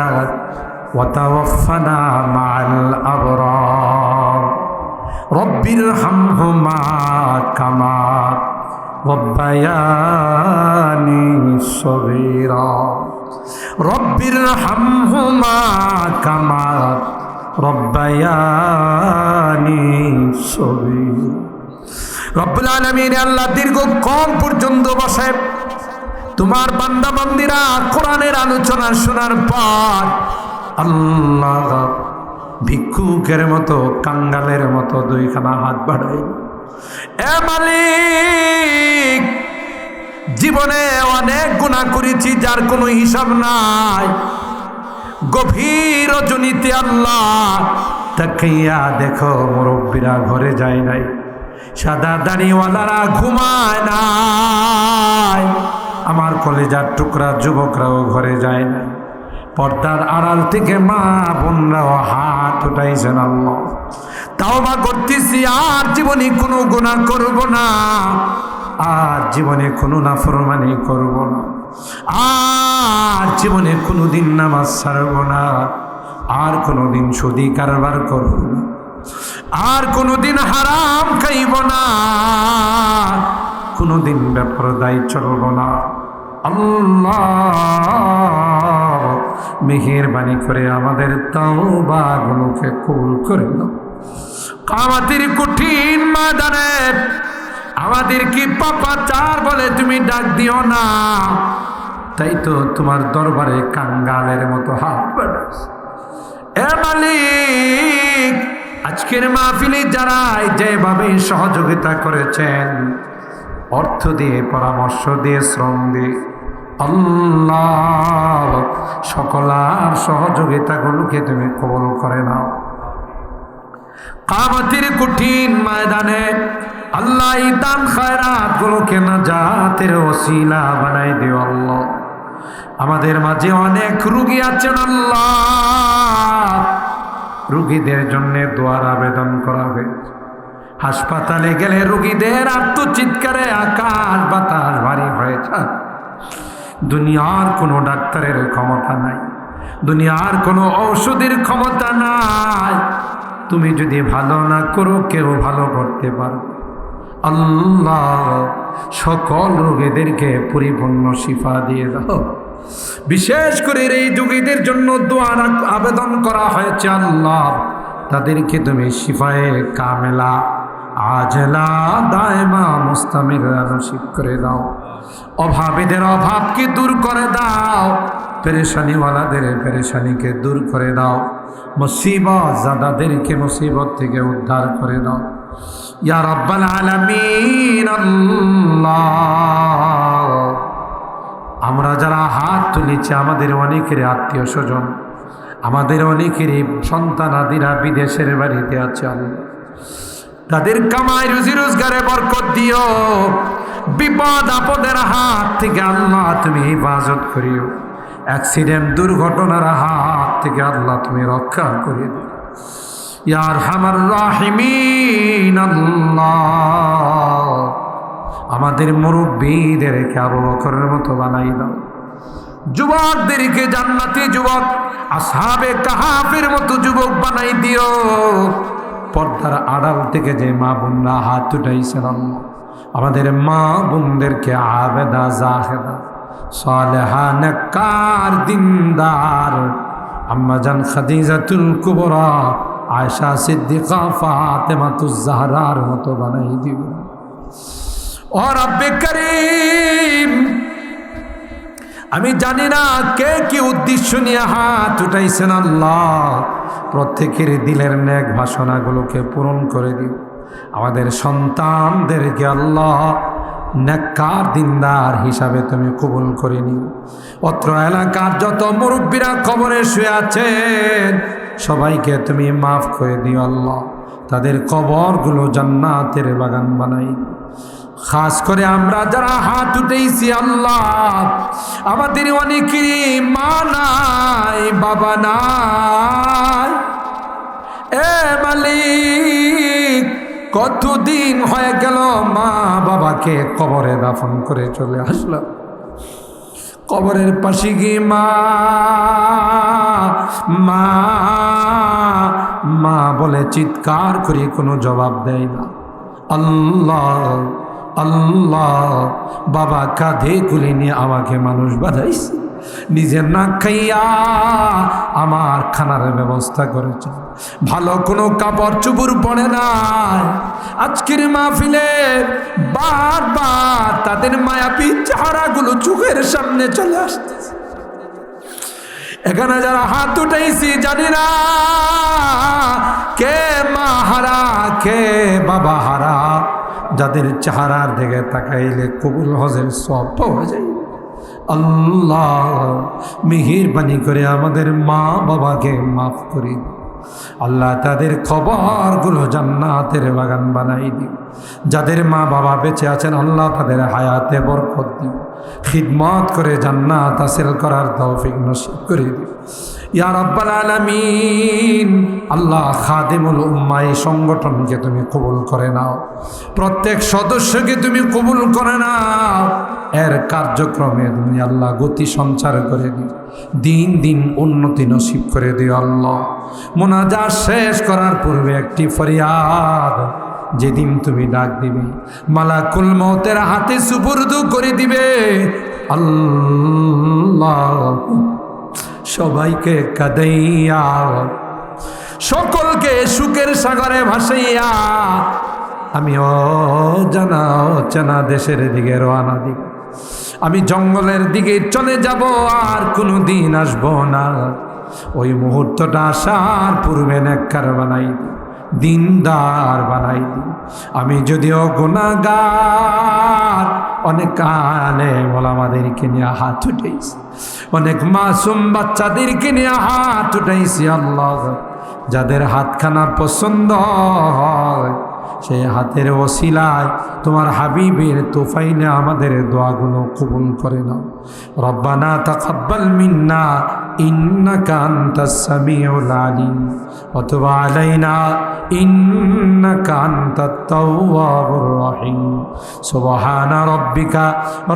ওয়া তাওয়াফফানা মা'আল আবরার। রব্বিরহামহুমা কামা রব্বায়ানি সগীরা। রব্বিরহামহুমা কামা রব্বায়ানি সগীরা। রব্বুল আলামিন, আল্লাহ দীর্ঘক্ষণ পর্যন্ত বসে তোমার বান্দা বান্দিরা কোরআনের আলোচনা শোনার পর আল্লাহ ভিক্ষুকের মতো, কাঙ্গালের মতো দুইখানা হাত বাড়াই, এ মালিক, জীবনে অনেক গুনাহ করেছি যার কোনো হিসাব নাই। গভীর রজনীতে আল্লাহ তাকাইয়া দেখো মুরব্বীরা ঘরে যায় নাই, সাদা দাড়িওয়ালারা ঘুমায় নাই, আমার কলেজার টুকরা যুবকরাও ঘরে যায় না। পর্দার আড়াল থেকে মা বোনরাও হাত উঠাইছেন। আল্লাহ, তাওবা করতেছি, আর জীবনে কোনো গুনাহ করব না, আর জীবনে কোনো নাফরমানি করব না, আর জীবনে কোনোদিন নামাজ ছাড়ব না, আর কোনোদিন সুদী কারবার করব না, আর কোনোদিন হারাম খাইব না, কোনোদিন বেপরদায় চলব না। আল্লাহ মেহেরবানি করে আমাদের তাওবাগুলোকে কবুল করে নাও। কিয়ামতের কঠিন ময়দানে আমাদের কি পাপাচার বলে তুমি ডাক দিও না। তাই তো তোমার দরবারে কাঙ্গালের মতো হাত বাড়াস। এ মালিক, আজকের মাহফিলে যারা যেভাবে সহযোগিতা করেছেন, অর্থ দিয়ে, পরামর্শ দিয়ে, শ্রম দিয়ে, আল্লাহ সকলার সহযোগিতাগুলোকে তুমি কবুল করে নাও। কিয়ামতের কঠিন ময়দানে আল্লাহ এই দান খায়রাতগুলোকে নাজাতের ওসিলা বানাই দিও। আল্লাহ, আমাদের মাঝে অনেক রোগী আছেন, আল্লাহ রোগীদের জন্য দোয়ার আবেদন করা হয়েছে। হাসপাতালে গেলে রোগীদের আত্মচিৎকারে আকাশ বাতাস ভারী হয়ে যায়। দুনিয়ার কোনো ডাক্তারের ক্ষমতা নাই, দুনিয়ার কোনো ঔষধের ক্ষমতা নাই। তুমি যদি ভালো না করো, কেউ ভালো করতে পারো। আল্লাহ সকল রোগীদেরকে পরিপূর্ণ শিফা দিয়ে দাও। বিশেষ করে এই রোগীদের জন্য দোয়া আবেদন করা হয়েছে। আল্লাহ তাদেরকে তুমি শিফায়ে কামেলা আজলা দায়মা মুস্তামির নসিব করে দাও। অভাবীদের অভাবকে দূর করে দাও, পেরেশানিওয়ালাদের পেরেশানিকে দূর করে দাও, মুসিবত জাদাদেরকে মুসিবত থেকে উদ্ধার করে দাও ইয়া রাব্বাল আলামিন। আল্লাহ আমরা যারা হাত তুলেছি, আমাদের অনেকের আত্মীয় স্বজন, আমাদের অনেকেরই সন্তানাদিরা বিদেশের বাড়িতে আছে। আল্লাহ তাদের কামাই রুজি রোজগারে বরকত দিও, বিপদ আপদের হাত থেকে আল্লাহ তুমি হেফাজত করিও, অ্যাক্সিডেন্ট দুর্ঘটনার হাত থেকে আল্লাহ তুমি রক্ষা করে দিও ইয়া আরহামার রাহিমিন। আল্লাহ আমাদের মুরব্বীদেরকে আবু বকরের মতো বানাই দাও, যুবকদেরকে জান্নাতি যুবক আসহাবে কাহাফের মতো যুবক বানাই দিও। পর্দার আড়াল থেকে যে মা বোনরা হাত উঠাইছেন, আল্লাহ আমাদের মা বোনদেরকে আবেদা জাহেদা সালেহা নেককার দিনদার আম্মা জান খাদিজাতুল কুবরা আয়েশা সিদ্দিকা ফাতেমাতুজ জাহরার মতো বানাই দিও। ও রব্বে করিম, আমি জানি না কে কি উদ্দেশ্য নিয়ে হাত উঠাইছেন। আল্লাহ প্রত্যেকের দিলের নেক ভাষণাগুলোকে পূরণ করে দিও। আমাদের সন্তানদেরকে আল্লাহ নেককার দিনদার হিসাবে তুমি কবুল করে নিও। অত্র এলাকার যত মুরব্বীরা কবরে শুয়ে আছেন, সবাইকে তুমি মাফ করে দিও। আল্লাহ তাদের কবরগুলো জান্নাতের বাগান বানাই। খাস করে আমরা যারা হাত উঠেছি, আল্লাহ আমাদের অনেকেরই মা নাই, বাবা নাই। এ মালিক, কতদিন হয়ে গেল মা বাবাকে কবরে দাফন করে চলে আসলাম, কবরের পাশে গিয়ে মা মা মা বলে চিৎকার করে কোনো জবাব দেয় না। আল্লাহ আল্লাহ বাবা কাঁধে কুলে নিয়ে আমাকে মানুষ বানাইছে, নিজের না খাইয়া আমার খানার ব্যবস্থা করেছে, ভালো কোনো কাপড় চুপড় পড়ে নাই। আজকের মাহফিলে বারবার তাদের মায়াবী চেহারাগুলো চোখের সামনে চলে আসতেছে। এখানে যারা হাত উঠাইছি, জানি না কে মা হারা কে বাবা হারা, যাদের চেহারার দিকে তাকাইলে কবুল হজের সব পাওয়া যায়। আল্লাহ মেহেরবানি করে আমাদের মা বাবাকে মাফ করে দিও। আল্লাহ তাদের খবরগুলো জান্নাতের বাগান বানাই দিও। যাদের মা বাবা বেঁচে আছেন, আল্লাহ তাদের হায়াতে বরকত দিও, খিদমত করে জান্নাত হাসিল করার তৌফিক নসিব করে দিও ইয়া রাব্বাল আলামিন। আল্লাহ খাদিমুল উম্মাহ এই সংগঠনকে তুমি কবুল করে নাও, প্রত্যেক সদস্যকে তুমি কবুল করে নাও, এর কার্যক্রমে তুমি আল্লাহ গতি সঞ্চার করে দিও, দিন দিন উন্নতি নসিব করে দিও। আল্লাহ মোনাজাত শেষ করার পূর্বে একটি ফরিয়াদ, যেদিন তুমি ডাক দিবে মালাকুল মউতের হাতে সুপুর্দ করে দিবে, আল্লাহ সবাইকে কাঁদাইয়া সকলকে সুখের সাগরে ভাসাইয়া আমি অজানা অচেনা দেশের দিকে রওনা দিব। আমি জঙ্গলের দিকে চলে যাব, আর কোনো দিন আসবো না। ওই মুহূর্তটা আসার পূর্বে নেককার বানাই দিই, দিনদার বানাই দিই। আমি যদিও গুনাহগার, অনেক কালে ওলামাদেরকে নিয়ে হাত উঠাইছি, অনেক মাসুম বাচ্চাদেরকে নিয়ে হাত উঠাইছি। আল্লাহ যাদের হাতখানা পছন্দ হয়, সেই হাতের ওসিলায় তোমার হাবিবের তোফাইলে আমাদের দোয়াগুলো কবুল করে নাও। রব্বানা তাকাব্বাল মিন্না ইন্নাকা আনতাস সামিউল আলিম ওয়া তুব আলাইনা ইন্নাকা আনতাত তাওয়াবুর রহিম। সুবহানা রাব্বিকা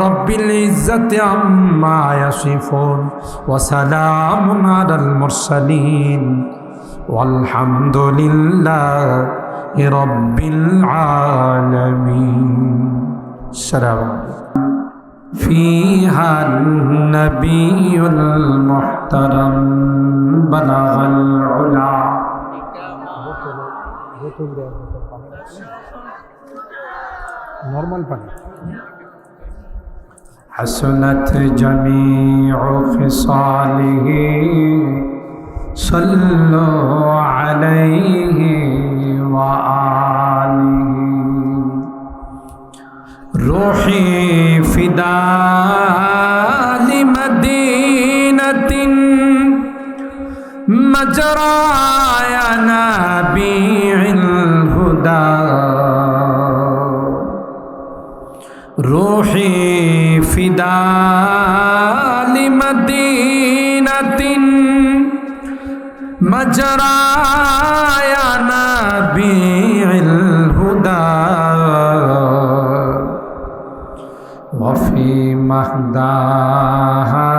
রাব্বিল ইজ্জাতি আম্মা ইয়াসিফুন ওয়া সালামুন আলাল মুরসালিন ওয়ালহামদুলিল্লাহি রাব্বিল আলামিন। আসসালামু আলাইকুম। فيها النبي المحترم بلغ العلا حسنت جميع خصاله صلوا عليه وآله روحي فداء لمدينة مجرى نبيع الهدى روحي فداء لمدينة مجرى نبيع الهدى وفي مهداها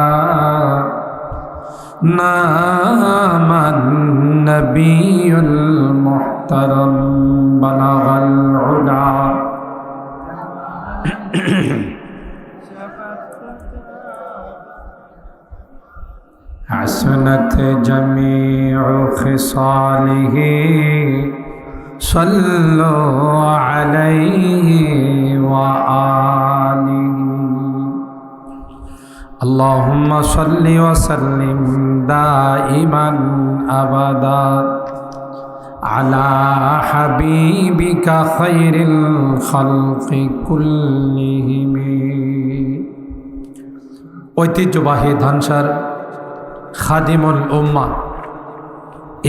نام النبي المحترم بلغ العلا حسنت جميع خصاله صلوا عليه وآله اللهم صل وسلم دائما أبدا على حبيبك خير الخلق كلهم। ঐতিহ্যবাহী ধানসার খাদিমুল উম্মাহ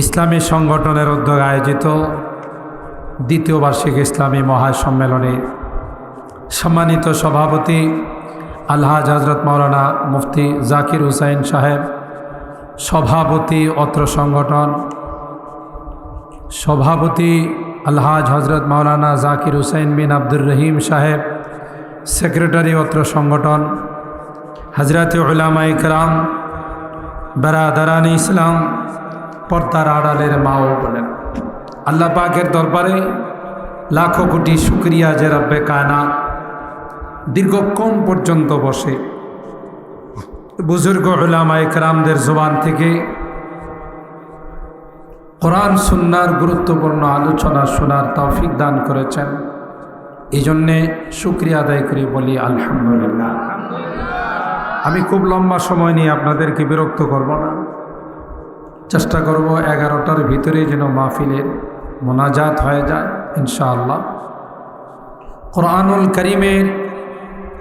ইসলামী সংগঠনের উদ্যোগে আয়োজিত দ্বিতীয় বার্ষিক ইসলামী মহাসম্মেলনে সম্মানিত সভাপতি আলহাজ হজরত মাওলানা মুফতি জাকির হুসাইন সাহেব, সভাপতি অত্র সংগঠন, সভাপতি আলহাজ হজরত মাওলানা জাকির হুসাইন বিন আব্দুর রহিম সাহেব, সেক্রেটারি অত্র সংগঠন, হজরত উলামা ইকরাম, বেরাদারান ইসলাম, পর্দার আড়ালের মা ও বলেন, আল্লাহ পাকের দরবারে লাখো কোটি শুকরিয়া যে রব্বে কায়নাত দীর্ঘক্ষণ পর্যন্ত বসে বুজুর্গ উলামা ইকরামদের জবান থেকে কোরআন সুন্নাহর গুরুত্বপূর্ণ আলোচনা শোনার তৌফিক দান করেছেন। এই জন্যে শুকরিয়া আদায় করে বলি আলহামদুলিল্লাহ। আমি খুব লম্বা সময় নিয়ে আপনাদেরকে বিরক্ত করব না, চেষ্টা করব 11টার ভিতরে যেন মাহফিলের মোনাজাত হয়ে যায় ইনশাআল্লাহ। কোরআনুল কারীমের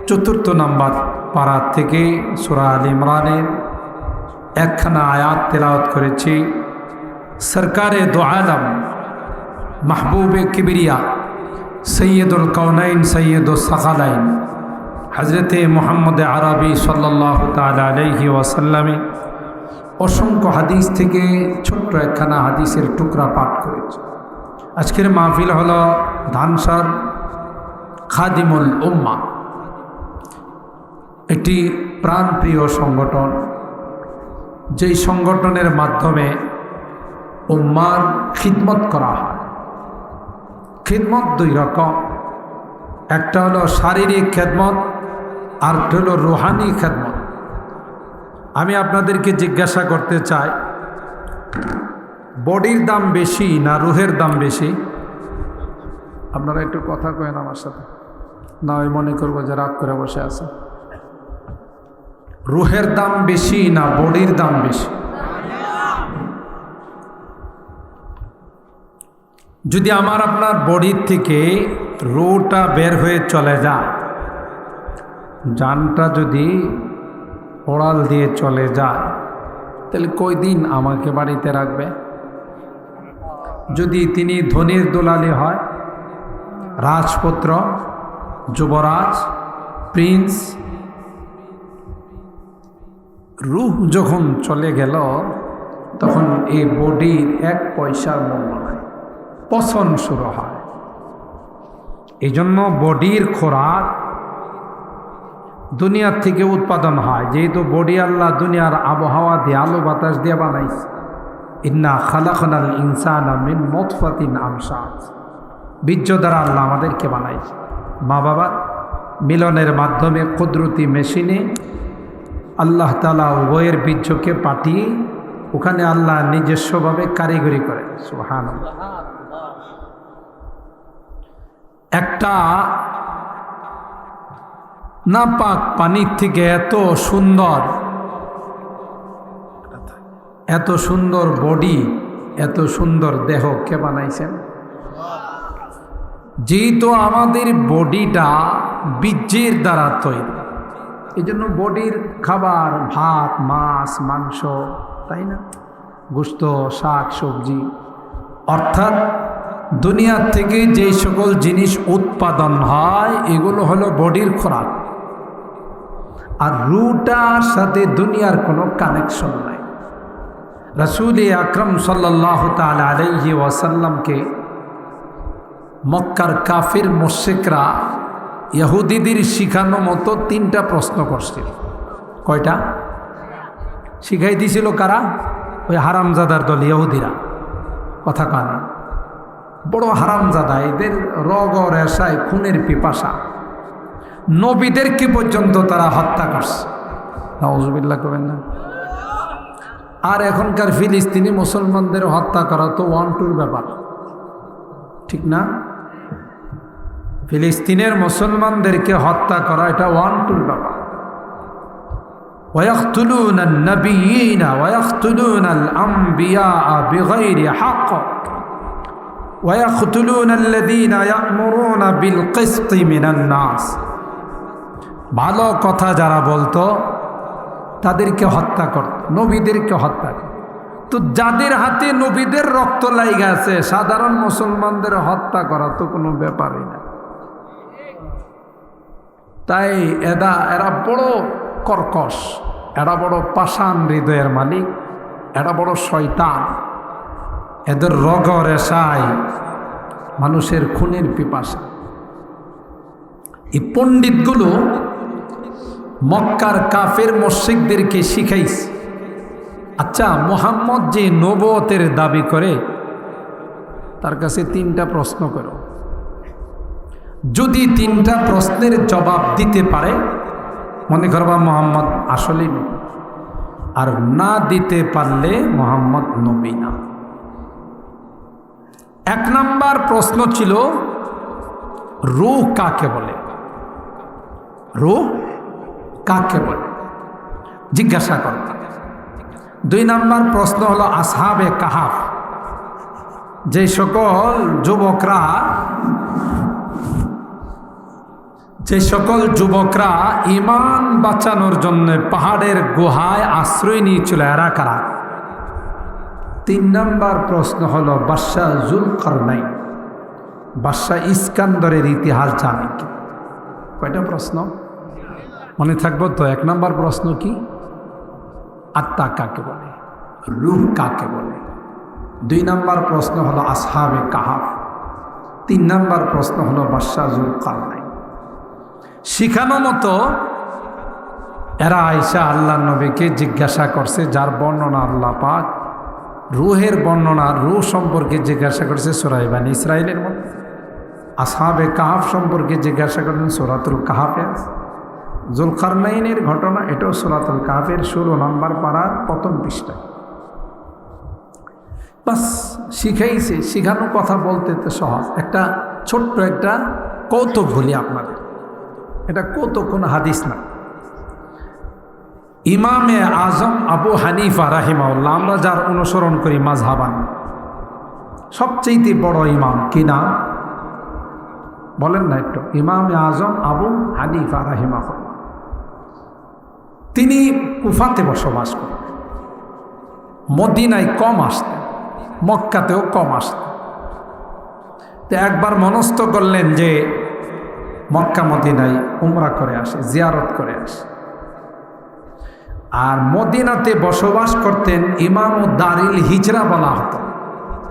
4th নম্বর পারা থেকে সূরা আল ইমরানের একখানা আয়াত তেলাওয়াত করেছি। সরকারে দো আলম মাহবুবে কিবরিয়া সৈয়দুল কৌনাইন সৈয়দুল সাকালাইন হজরতে মুহাম্মদ আরবি সাল্লাল্লাহু তাআলা আলাইহি ওয়াসাল্লামে অসংখ্য হাদিস থেকে ছোট্ট একখানা হাদিসের টুকরা পাঠ করেছি। আজকের মাহফিল হলো ধানসার খাদিমুল উম্মাহ, এটি প্রাণপ্রিয় সংগঠন, যেই সংগঠনের মাধ্যমে উম্মার খিদমত করা হয়। খিদমত 2 রকম, একটা হলো শারীরিক খেদমত আর একটা হলো রুহানি খেদমত। আমি আপনাদেরকে জিজ্ঞাসা করতে চাই, বডির দাম বেশি না রুহের দাম বেশি? আপনারা একটু কথা কয়েন আমার সাথে, না আমি মনে করবো যে রাগ করে বসে আছে। রুহের দাম বেশি না বডির দাম বেশি? যদি আমার আপনার বডির থেকে রুটা বের হয়ে চলে যায়, জানটা যদি ওড়াল দিয়ে চলে যায়, তাহলে কয়দিন আমাকে বাড়িতে রাখবে? যদি তিনি ধনির দোলালি হয় রাজপুত্র, যুবরাজ, প্রিন্স। রূহ যখন চলে গেল তখন এই বডির 1 পয়সার মূল্য নাই, পচন শুরু হয়। এই জন্য বডির খোরাক দুনিয়ার থেকে উৎপাদন হয়, যেহেতু বডি আল্লাহ দুনিয়ার আবহাওয়া দিয়ে আলো বাতাস দিয়ে বানাইছে। ইন্না খালাকনাল ইনসানা মিন নুতফাতিন আমশাজ, বীর্য দ্বারা আল্লাহ আমাদেরকে বানাইছে। মা বাবার মিলনের মাধ্যমে কুদরতি মেশিনে আল্লাহ তাআলা উভয়ের বীর্যকে পাঠিয়ে ওখানে আল্লাহ নিজস্বভাবে কারিগরি করেন। সুবহানাল্লাহ। একটা নাপাক পানির থেকে এত সুন্দর বডি, এত সুন্দর দেহ কে বানাইছেন? যেহেতু আমাদের বডিটা বীর্যের দ্বারা তৈরি, এই জন্য বডির খাবার ভাত, মাছ, মাংস, তাই না, গোশত, শাক সবজি, অর্থাৎ দুনিয়ার থেকে যে সকল জিনিস উৎপাদন হয় এগুলো হলো বডির খোরাক। আর রুটার সাথে দুনিয়ার কোনো কানেকশন নাই। রাসূল আকরাম সাল্লাল্লাহু তাআলা আলাইহি ওয়াসাল্লামকে মক্কার কাফির মুশরিকরা ইহুদিদের শিখানো মতো 3টা প্রশ্ন করছিল। কয়টা শিখাই দিছিল? কারা? ওই হারামজাদার দল ইহুদিরা। কথা কানা, বড় হারামজাদা, এদের রগ রেশায় খুনের পিপাসা। নবীদেরকে পর্যন্ত তারা হত্যা করছে। নাউজুবিল্লাহ করবেন না। আর এখনকার ফিলিস্তিনি মুসলমানদের হত্যা করা তো 1-2 ব্যাপার, ঠিক না? ফিলিস্তিনের মুসলমানদেরকে হত্যা করা এটা 1-2 ব্যাপার। ওয়ায়াকতুলুনা আন-নাবিয়্যিনা ওয়ায়াকতুলুনা আল-আনবিয়া বিগাইরি হক ওয়ায়াকতুলুনা আল্লাযীনা ইয়া'মুরুনা বিল কিসতি মিনান নাস। ভালো কথা যারা বলতো তাদেরকে হত্যা করত, নবীদেরকে হত্যা করত। তো যাদের হাতে নবীদের রক্ত লাগা আছে সাধারণ মুসলমানদের হত্যা করা তো কোনো ব্যাপারই না। তাই এরা বড় কর্কশ, এরা বড় পাষাণ হৃদয়ের মালিক, এরা বড় শয়তান। এদের রগ রেশায় মানুষের খুনের পিপাসা। এই পণ্ডিতগুলো মক্কার কাফের মুশরিকদেরকে শিখাইছে, আচ্ছা মুহাম্মদ যে নবুয়তের দাবি করে তার কাছে 3টা প্রশ্ন করো। যদি 3টা প্রশ্নের জবাব দিতে পারে মনে করবা মুহাম্মদ আসলেই নবী, আর না দিতে পারলে মুহাম্মদ নবী না। 1 নাম্বার প্রশ্ন ছিল রূহ কাকে বলে? রূহ কাকে বলে জিজ্ঞাসা করত। 2 নাম্বার প্রশ্ন হলো আসহাবে কাহাফ, যে সকল যুবকরা ঈমান বাঁচানোর জন্য পাহাড়ের গুহায় আশ্রয় নিয়েছিল, এরা কারা? 3 নাম্বার প্রশ্ন হলো বাদশাহ যুলকারনাইন, বাদশাহ ইস্কান্দরের ইতিহাস জানে কি? কয়টা প্রশ্ন মনে থাকবো তো? 1 নাম্বার প্রশ্ন কি? আত্মা কাকে বলে, রূহ কাকে বলে। 2 নাম্বার প্রশ্ন হলো আসহাবে কাহাফ। 3 নাম্বার প্রশ্ন হলো বাদশাহ যুলকারনাইন। শিখানো মতো এরা আয়েশা আল্লাহ নবীকে জিজ্ঞাসা করছে, যার বর্ণনা আল্লাহ পাক রূহের বর্ণনা, রূহ সম্পর্কে জিজ্ঞাসা করছে সূরা বনী ইসরাঈলের মধ্যে। আসহাবে কাহাফ সম্পর্কে জিজ্ঞাসা করেন সূরাতুল কাহাফে। যুলকারনাইনের ঘটনা এটাও সূরাতুল কাহাফের 16 নম্বর পারার প্রথম পৃষ্ঠায়। বাস শিখাইছে। শিখানো কথা বলতে তো সহজ। একটা ছোট্ট একটা কৌতুক বলি আপনাদের, এটা কৌতুক, কোনো হাদিস না। ইমামে আজম আবু হানিফা রাহিমাহুল্লাহ, আমরা যার অনুসরণ করি মাযহাবান, সবচেয়ে বড় ইমাম কি নাম বলেন না একটু? ইমামে আজম আবু হানিফা রাহিমাহুল্লাহ। তিনি কুফাতে বসবাস করেন, মদিনায় কম আসতেন, মক্কাতেও কম আসতেন। তো একবার মনস্থ করলেন যে মক্কা মদিনায় উমরা করে আসে, জিয়ারত করে আসে। আর মদিনাতে বসবাস করতেন ইমাম দারিল হিজরা বলা হতো,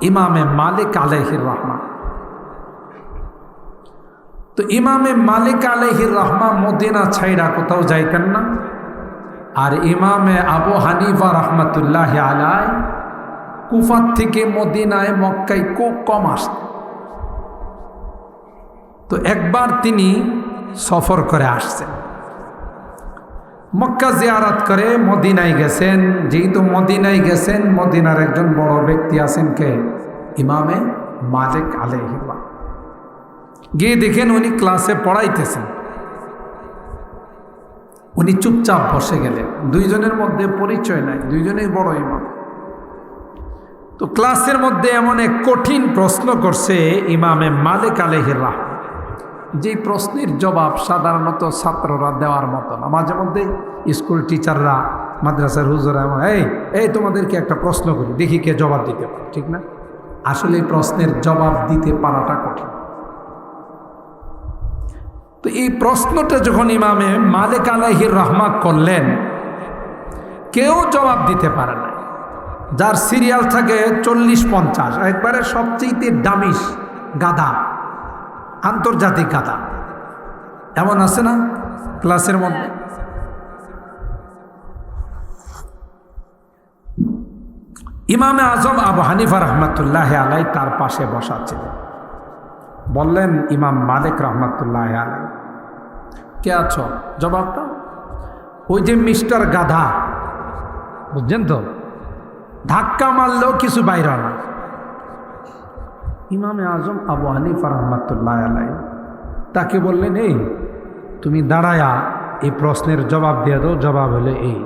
ইমামে মালিক আলাইহির রহমান। তো ইমামে মালিক আলাইহির রহমান মদিনা ছাইড়া কোথাও যাইতেন না। আর ইমামে আবু হানিফা রহমতুল্লাহ আলাই কুফার থেকে মদিনায় মক্কায় খুব কম আসতেন। তো একবার তিনি সফর করে আসছেন, মক্কা জিয়ারত করে মদিনায় গেছেন। যেহেতু মদিনায় গেছেন, মদিনার একজন বড় ব্যক্তি আছেন কে, ইমামে মালিক আলাইহির রহমান। গিয়ে দেখেন উনি ক্লাসে পড়াইতেছেন, উনি চুপচাপ বসে গেলেন। দুইজনের মধ্যে পরিচয় নাই, দুইজনেই বড় ইমাম। তো ক্লাসের মধ্যে এমন এক কঠিন প্রশ্ন করছে ইমামে মালিক আলাইহির রহমান, যে প্রশ্নের জবাব সাধারণত ছাত্ররা দেওয়ার মতো না। মাঝে মধ্যে স্কুল টিচাররা, মাদ্রাসার হুজুরা, এই তোমাদেরকে একটা প্রশ্ন করি, দেখি কে জবাব দিতে পারে, ঠিক না? আসলে এই প্রশ্নের জবাব দিতে পারাটা কঠিন। তো এই প্রশ্নটা যখন ইমামে মালিক আলাইহির রহমান করলেন, কেউ জবাব দিতে পারে না। যার সিরিয়াল থাকে 40-50, একবারে সবচেয়ে দামিস গাধা, আন্তর্জাতিক গাধা, এমন আছে না ক্লাসের মধ্যে? ইমামে আজম আবু হানিফা রহমতুল্লাহ আলাই তার পাশে বসা ছিলেন। বললেন ইমাম মালিক রহমতুল্লাহ আলাই, কে আছো, জবাব দাও। ওই যে মিস্টার গাধা, বুঝছেন তো, ধাক্কা মারলেও কিছু বাইরে না। ইমামে আজম আবু হানিফা রহমতুল্লাহ আলাই তাকে বললেন, এই তুমি দাঁড়ায়া এই প্রশ্নের জবাব দিয়ে দাও। জবাব হলো এই।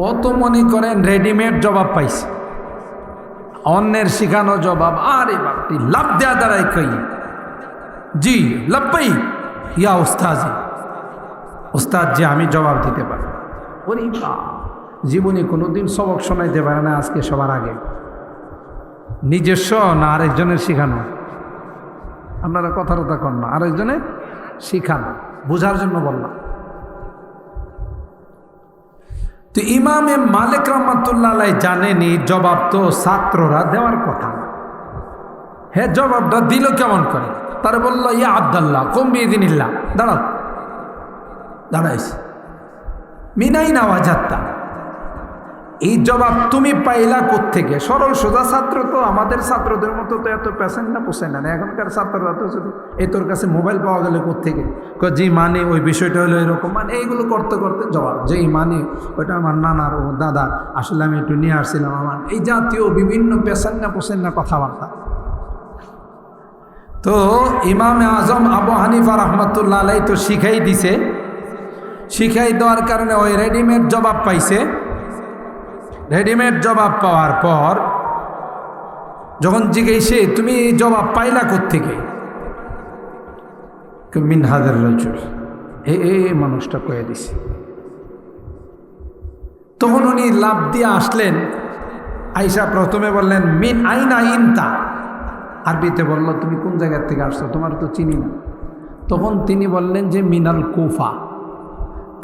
ও তো মনে করেন রেডিমেড জবাব পাইছে, অন্যের শিখানো জবাব। আরে বাপটি লাভ দেয়া দাঁড়াই কই, জি লাভবাই ইয়া উস্তাজি, উস্তাদ জি আমি জবাব দিতে পারি। ওরে জীবনে কোনোদিন সবক শোনাইতে পারে না, আজকে সবার আগে। নিজস্ব না আরেকজনের শিখানো? আপনারা কথা কন না, আরেকজনের শিখানো, বোঝার জন্য বললাম। তো ইমামে মালিক রহমতুল্লাহ আলাই জানেনি জবাব তো ছাত্ররা দেওয়ার কথা না। হ্যাঁ, জবাবটা দিল কেমন করে? তারা বলল, ইয়া আব্দুল্লাহ কুম বিইযনিল্লাহ, দাঁড়াও। দাঁড়াইছে, মিনাই না ওয়াজাত্তা, এই জবাব তুমি পাইলা কোত্থেকে? সরল সোজা ছাত্র তো, আমাদের ছাত্রদের মতো তো এত পেশেন্ট না পোষায় না। এখনকার ছাত্ররা তো শুধু এই তোর কাছে মোবাইল পাওয়া গেলে কোত্থেকে, জি মানে ওই বিষয়টা হলো এরকম, মানে এইগুলো করতে করতে জবাব, যেই মানে ওইটা আমার নানার ও দাদা, আসলে আমি একটু নিয়ে আসছিলাম আমার, এই জাতীয় বিভিন্ন পেশেন্ট না পোষেন না কথাবার্তা। তো ইমামে আজম আবু হানিফা রহমতুল্লাহ আলাই তো শিখাই দিছে, শিখাই দেওয়ার কারণে ওই রেডিমেড জবাব পাইছে। রেডিমেড জবাব পাওয়ার পর যখন জিজ্ঞেসে তুমি জবাব পাইলা কোত্থেকে, মিন হাজার রাজুল, এই মানুষটা কয়ে দিছে। তখন উনি লাভ দিয়ে আসলেন, আইসা প্রথমে বললেন মিন আইনা ইনতা, আরবিতে বলল তুমি কোন জায়গার থেকে আসছো, তোমার তো চিনি না। তখন তিনি বললেন যে মিনাল কুফা,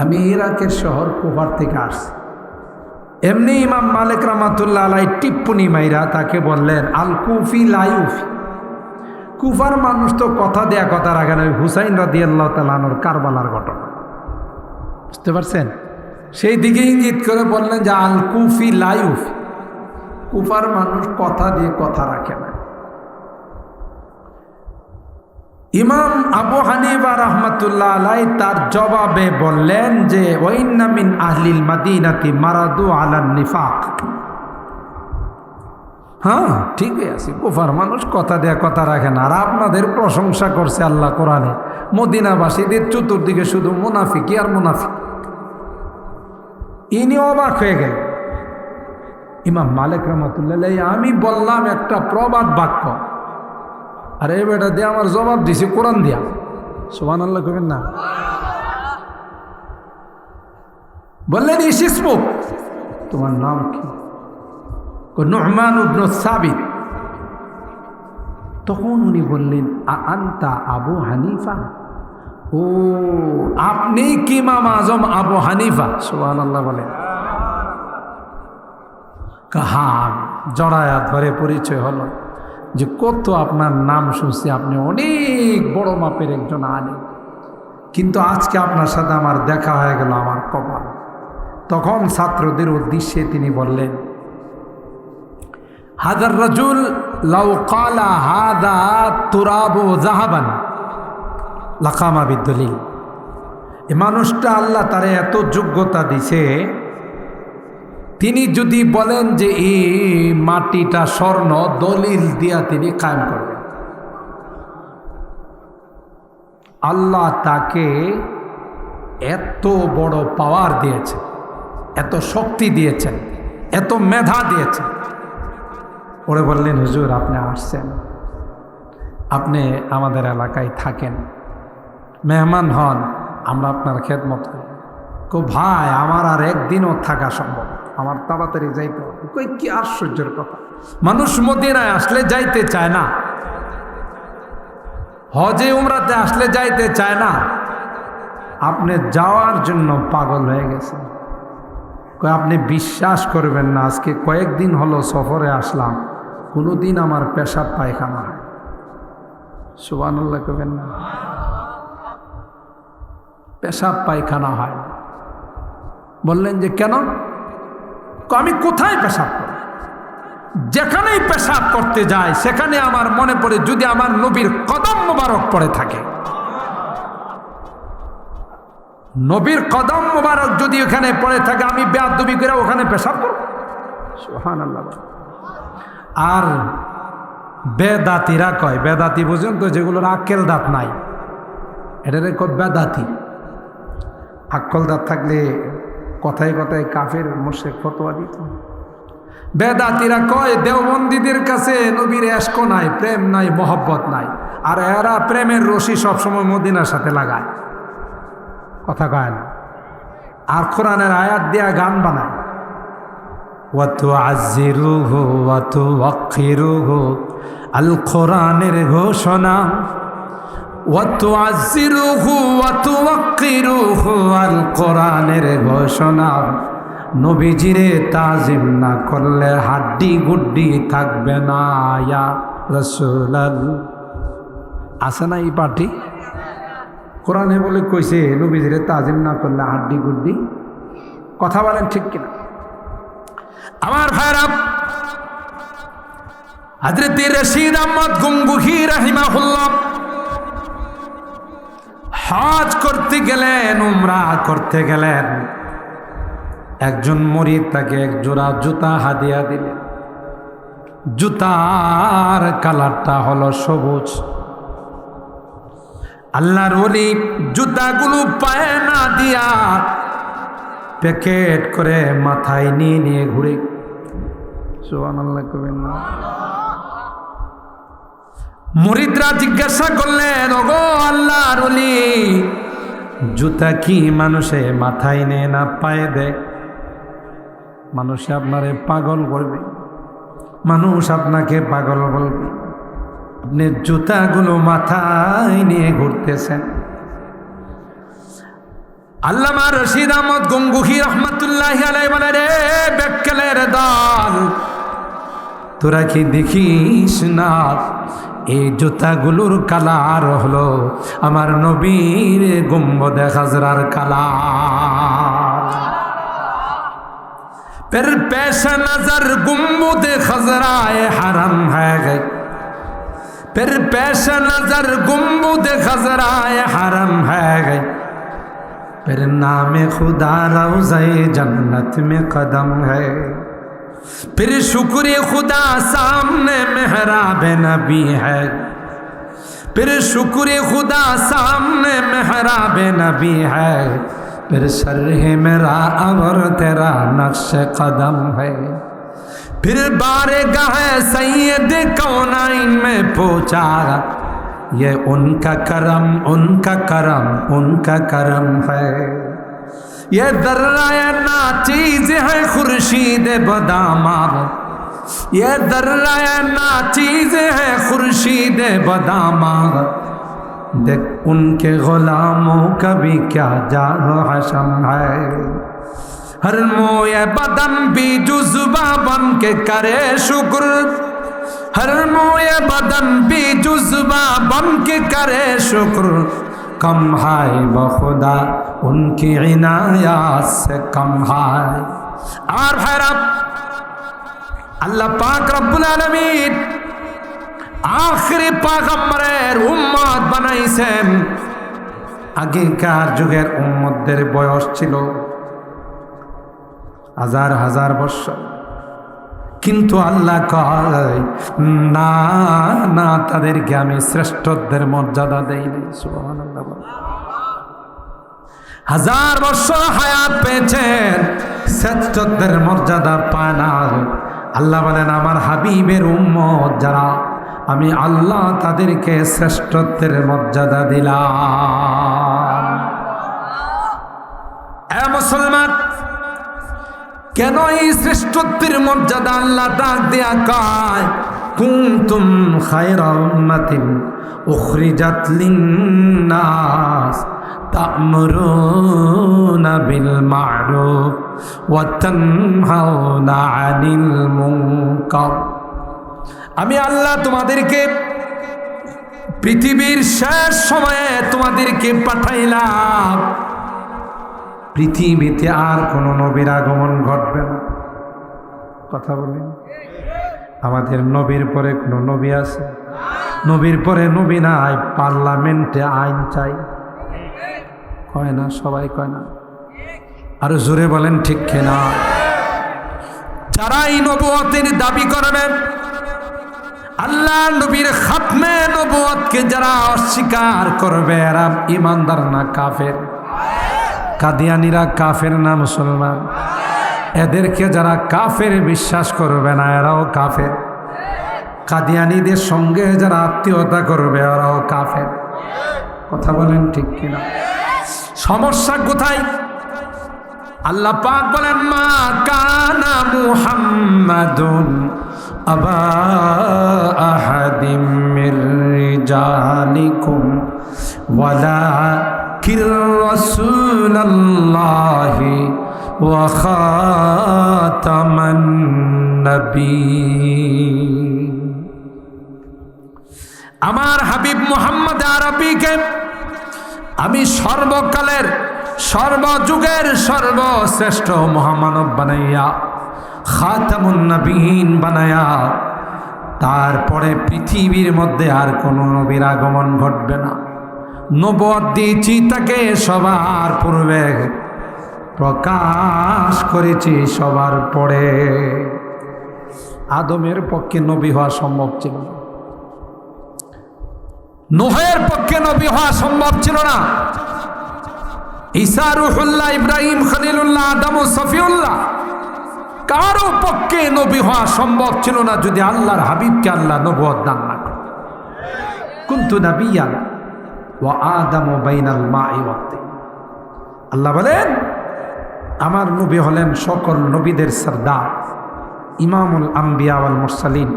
আমি ইরাকের শহর কুফার থেকে আসছি। এমনি ইমাম মালিক রহমতুল্লাহ আলাই টিপ্পনি মাইরা তাকে বললেন আল কুফি লাইউফি, কুফার মানুষ তো কথা দেয়া কথা রাখে না। হুসাইন রাদিয়াল্লাহু তাআলা আনহুর কারবালার ঘটনা, বুঝতে পারছেন? সেই দিকে ইঙ্গিত করে বললেন যে আল কুফি লাইউফি, কুফার মানুষ কথা দিয়ে কথা রাখে না। ইমাম আবু হানিফা রহমতুল্লাহ আলাই তার জবাবে বললেন যে ওয়াইন্না মিন আহলিল মাদিনাতি মারাদু আলান নিফাক। হ্যাঁ ঠিকই আছে, কুফার মানুষ কথা দেয়া কথা রাখে না। আর আপনাদের প্রশংসা করছে আল্লাহ কোরআনে, মদিনাবাসীদের চতুর্দিকে শুধু মুনাফিকি আর মুনাফিক। ইনি অবাক হয়ে গেল। ইমাম মালিক রহমতুল্লাহ আলাই, আমি বললাম একটা প্রবাদ বাক্য, আরে বেটা দিয়ে আমার জবাব দিছে কোরআন দিয়া। সুবহানাল্লাহ কবেন না? বললেন ইসিসমুক, তোমার নাম কি? নু'মান ইবনে সাবিত। তখন উনি বললেন, আনতা আবু হানিফা? ও, আপনি কি ইমাম আজম আবু হানিফা? সুবহানাল্লাহ বলেন। কাহা জড়ায়া ধরে পরিচয় হলো যে কত আপনার নাম শুনছি, আপনি অনেক বড় মাপের একজন আলেম, কিন্তু আজকে আপনার সাথে আমার দেখা হয়ে গেল, আমার কপাল। তখন ছাত্রদের উদ্দেশ্যে তিনি বললেন, হাদার রাজুল লাউ ক্বালা হাদা তুরাবু যাহাবান লাকামা বিদ্দলিল। এ মানুষটা আল্লাহ তারে এত যোগ্যতা দিছে, তিনি যদি বলেন যে এই মাটিটা স্বর্ণ, দলিল দিয়া তিনি কায়েম করবেন। আল্লাহ তাকে এত বড় পাওয়ার দিয়েছেন, এত শক্তি দিয়েছেন, এত মেধা দিয়েছেন। ওরে বললেন, হুজুর আপনি আসছেন, আপনি আমাদের এলাকায় থাকেন, মেহমান হন, আমরা আপনার খেদমত করি। কো ভাই, আমার আর একদিনও থাকা সম্ভব, আমার তাড়াতাড়ি যাইতে হবে। কই, কি আশ্চর্যের কথা, মানুষ মদিনায় আসলে যাইতে চায় না, হজে উমরাতে আসলে যাইতে চায় না, আপনি যাওয়ার জন্য পাগল হয়ে গেছেন। কই, আপনি বিশ্বাস করবেন না, আজকে কয়েকদিন হলো সফরে আসলাম, কোনোদিন আমার পেশাব পায়খানা হয়। সুবহানাল্লাহ করবেন না, পেশাব পায়খানা হয়। বললেন যে কেন? আমি কোথায় পেশাব করি? যেখানেই পেশাব করতে যাই সেখানে আমার মনে পড়ে যদি আমার নবীর কদম মোবারক পড়ে থাকে, নবীর কদম মোবারক যদি ওখানে পড়ে থাকে, আমি বেয়াদবি করে ওখানে পেশাব করব। সুবহানাল্লাহ। আর বেদাতিরা কয়, বেদাতি বুঝেন তো, যেগুলোর আক্কেল দাঁত নাই, এটারে কয় বেদাতি। আক্কেল দাঁত থাকলে কথায় কথায় কাফের মুশরিক ফতোয়া দিত। বেদাতিরা কয় দেওবন্দীদের কাছে নবীর এশক নাই, প্রেম নাই, মহব্বত নাই, আর এরা প্রেমের রশি সবসময় মদিনার সাথে লাগায়, কথা কয় না। আর কোরআনের আয়াত দিয়া গান বানায়, ওয়াতুআজ্জিরুহু ওয়াতুওয়াক্কিরুহু, আল কোরআনের ঘোষণা। ওয়াতুআজ্জিরুহু ওয়াতুওয়াক্কিরুহু, আল কোরআনের ঘোষণা। নবীজিরে তাজিম না করলে হাড্ডি গুড্ডি থাকবে না, ইয়া রাসূলুল্লাহ। আছে না এই পার্টি? কোরআনে বলে কইছে নবীজিরে তাজিম না করলে হাড্ডি গুড্ডি। কথা বলেন ঠিক কিনা? আমার ভাইরা, হযরত রশিদ আহমদ গঙ্গুহি রাহিমাহুল্লাহ হজ করতে গেলেন, উমরা করতে গেলেন। একজন মুরিদ তাকে এক জোড়া জুতা হাদিয়া দিলেন। জুতার কালারটা হলো সবুজ। আল্লাহর ওলি জুতাগুলো পায়ে না দিয়া প্যাকেট করে মাথায় নিয়ে নিয়ে ঘুরে। সুবহানাল্লাহ কইবেন না। মুরিদরা জিজ্ঞাসা করলেন, ওগো আল্লাহর ওলি, জুতা কি মানুষে মাথায় নেয় না পায়ে দেয়? মানুষে আপনারে পাগল করবে, মানুষ আপনাকে পাগল বলবে, আপনি জুতাগুলো মাথায় নিয়ে ঘুরতেছেন। আল্লামা রশিদ আহমদ গঙ্গুহি রহমাতুল্লাহি আলাইহি বলে, রে বেক্কেলের দল, তোরা কি দেখিস না এই জুতাগুলোর কালার হলো আমার নবীর গুম্বদে খাজরার কালার। फिर पेश नजर गुम्बद खजराए हरम है गई, फिर पेश नजर गुम्बद खजराए हरम है गई, फिर नाम खुदा रौज़े जन्नत में कदम है, फिर शुक्र खुदा सामने मेहराब नबी है, फिर शुक्र खुदा सामने मेहराब नबी है, फिर सर है मेरा अवर तेरा नक्श कदम है, फिर बारगाह सैयद कौनाइन में पहुंचा, ये उनका करम उनका करम उनका करम है, ये दर्रा ना चीज है खुर्शीद बदामा, ये दर्रा ना चीज है खुर्शीद बदामा देख उनके गुलामों का भी क्या जानो हशम है हर मोए बदन भी जुज़्बा बन के करे शुक्र हर मोए बदन भी जुज़्बा बन के करे शुक्र कम है बखुदा उनकी इनायत से कम है और भैरव अल्लाह पाक रब्बुल आलमीन आखिरी पैगम्बरेर उम्मत बानाইছেন আগেকার যুগের উম্মতদের বয়স ছিল হাজার হাজার বছর কিন্তু আল্লাহ কয় না না তাদেরকে আমি শ্রেষ্ঠত্বের মর্যাদা দেইনি সুবহানাল্লাহ হাজার বছর হায়াত পেয়েছেন শ্রেষ্ঠত্বের মর্যাদা পায় না আল্লাহ বলেন আমার হাবিবের উম্মত যারা আমি আল্লাহ তাদেরকে শ্রেষ্ঠত্বের মর্যাদা দিলাম এ মুসলমান কেন এই শ্রেষ্ঠত্বের মর্যাদা আল্লাহ ডাক দেয়া কয় কুনতুম খায়রা উম্মাতিন উখরিজাত লিন-নাস তা'মুরুনা বিল মা'রুফ ওয়া তানহাউনা আনিল মুনকার আমি আল্লাহ তোমাদেরকে পৃথিবীর শেষ সময়ে তোমাদেরকে পাঠাইলাম পৃথিবীতে আর কোনো নবীর আগমন ঘটবে না কথা বলেন আমাদের নবীর পরে কোনো নবী আছে নবীর পরে নবী নাই পার্লামেন্টে আইন চাই কয় না সবাই কয় না আর জোরে বলেন ঠিক কিনা যারা এই নবুয়তের দাবি করবেন আল্লাহ নবীর খাতমে নবুয়তকে যারা অস্বীকার করবে এরা ইমানদার না কাফের কাদিয়ানীরা কাফের না মুসলমান এদেরকে যারা কাফের বিশ্বাস করবে না এরাও কাফের কাদিয়ানীদের সঙ্গে যারা আত্মীয়তা করবে এরাও কাফের কথা বলেন ঠিক কিনা সমস্যা কোথায় আল্লাহ পাক বলেন মা কানা মুহাম্মাদুন আবা আহাদিম মির রিজালিকুম ওয়ালাকির রাসূলুল্লাহি ওয়া খাতামান নবিয়্যিন আমার হাবিব মুহাম্মদ আরবিকে আমি সর্বকালের সর্বযুগের সর্বশ্রেষ্ঠ মহামানব বানাইয়া খাতামুন নবীন বানায়া তারপরে পৃথিবীর মধ্যে আর কোনো নবীর আগমন ঘটবে না নবুয়ত দিয়েছি তাকে সবার পূর্বে প্রকাশ করেছি সবার পরে আদমের পক্ষে নবী হওয়া সম্ভব ছিল না নূহের পক্ষে নবী হওয়া সম্ভব ছিল না ঈসা রূহুল্লাহ ইব্রাহিম খলিলুল্লাহ আদম ও সফিউল্লাহ কারো পক্ষে নবী হওয়া সম্ভব ছিল না যদি আল্লাহর হাবিবকে আল্লাহ নবুয়ত দান না করে কুনতু নাবিয়্যান ওয়া আদামু বাইনাল মাই ওয়াত তিন আল্লাহ বলেন আমার নবী হলেন সকল নবীদের সরদার ইমামুল আম্বিয়া ওয়াল মুরসালিন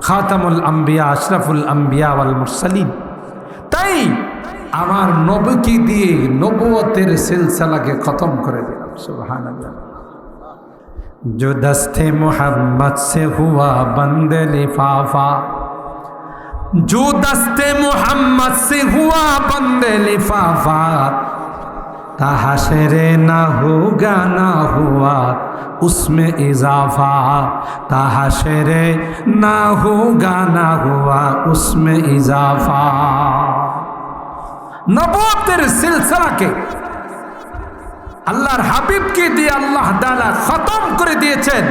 খাতামুল আম্বিয়া আশরাফুল আম্বিয়া ওয়াল মুরসালিন তাই আমার নবীকে দিয়ে নবুয়তের সিলসিলাকে খতম করে দিলাম সুবহানাল্লাহ जो दस्ते मोहम्मद से हुआ बंद लिफाफा जो दस्ते मोहम्मद से हुआ बंद लिफाफा ताहशरे ना होगा ना हुआ उसमें इजाफा ताहशरे ना होगा ना हुआ उसमें इजाफा नबूवतेर सिलसिलाके আল্লাহর হাবিবকে দিয়ে আল্লাহ তাআলা খতম করে দিয়েছেন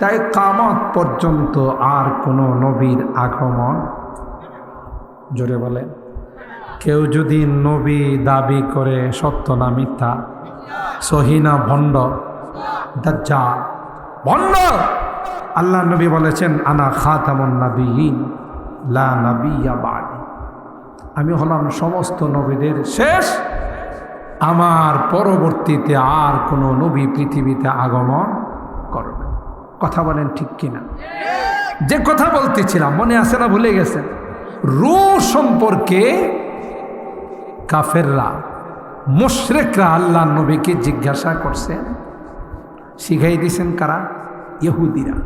তাই কিয়ামত পর্যন্ত আর কোনো নবীর আগমন জোরে বলেন কেউ যদি নবী দাবি করে সত্য না মিথ্যা সহি না ভণ্ড দাজ্জাল ভণ্ড আল্লাহ নবী বলেছেন আনা খাতামুন নবিয়্যিন লা নবিয়্যা বাদি আমি হলাম সমস্ত নবীদের শেষ আমার পরবর্তীতে আর কোনো নবী পৃথিবীতে আগমন করবে কথা বলেন ঠিক কিনা? যে কথা বলতেছিলাম মনে আছে না ভুলে গেছেন? রূহ সম্পর্কে কাফেররা, মুশরিকরা আল্লাহর নবীকে জিজ্ঞাসা করছে, শিখাই দিয়েছেন কারা? ইহুদিরা।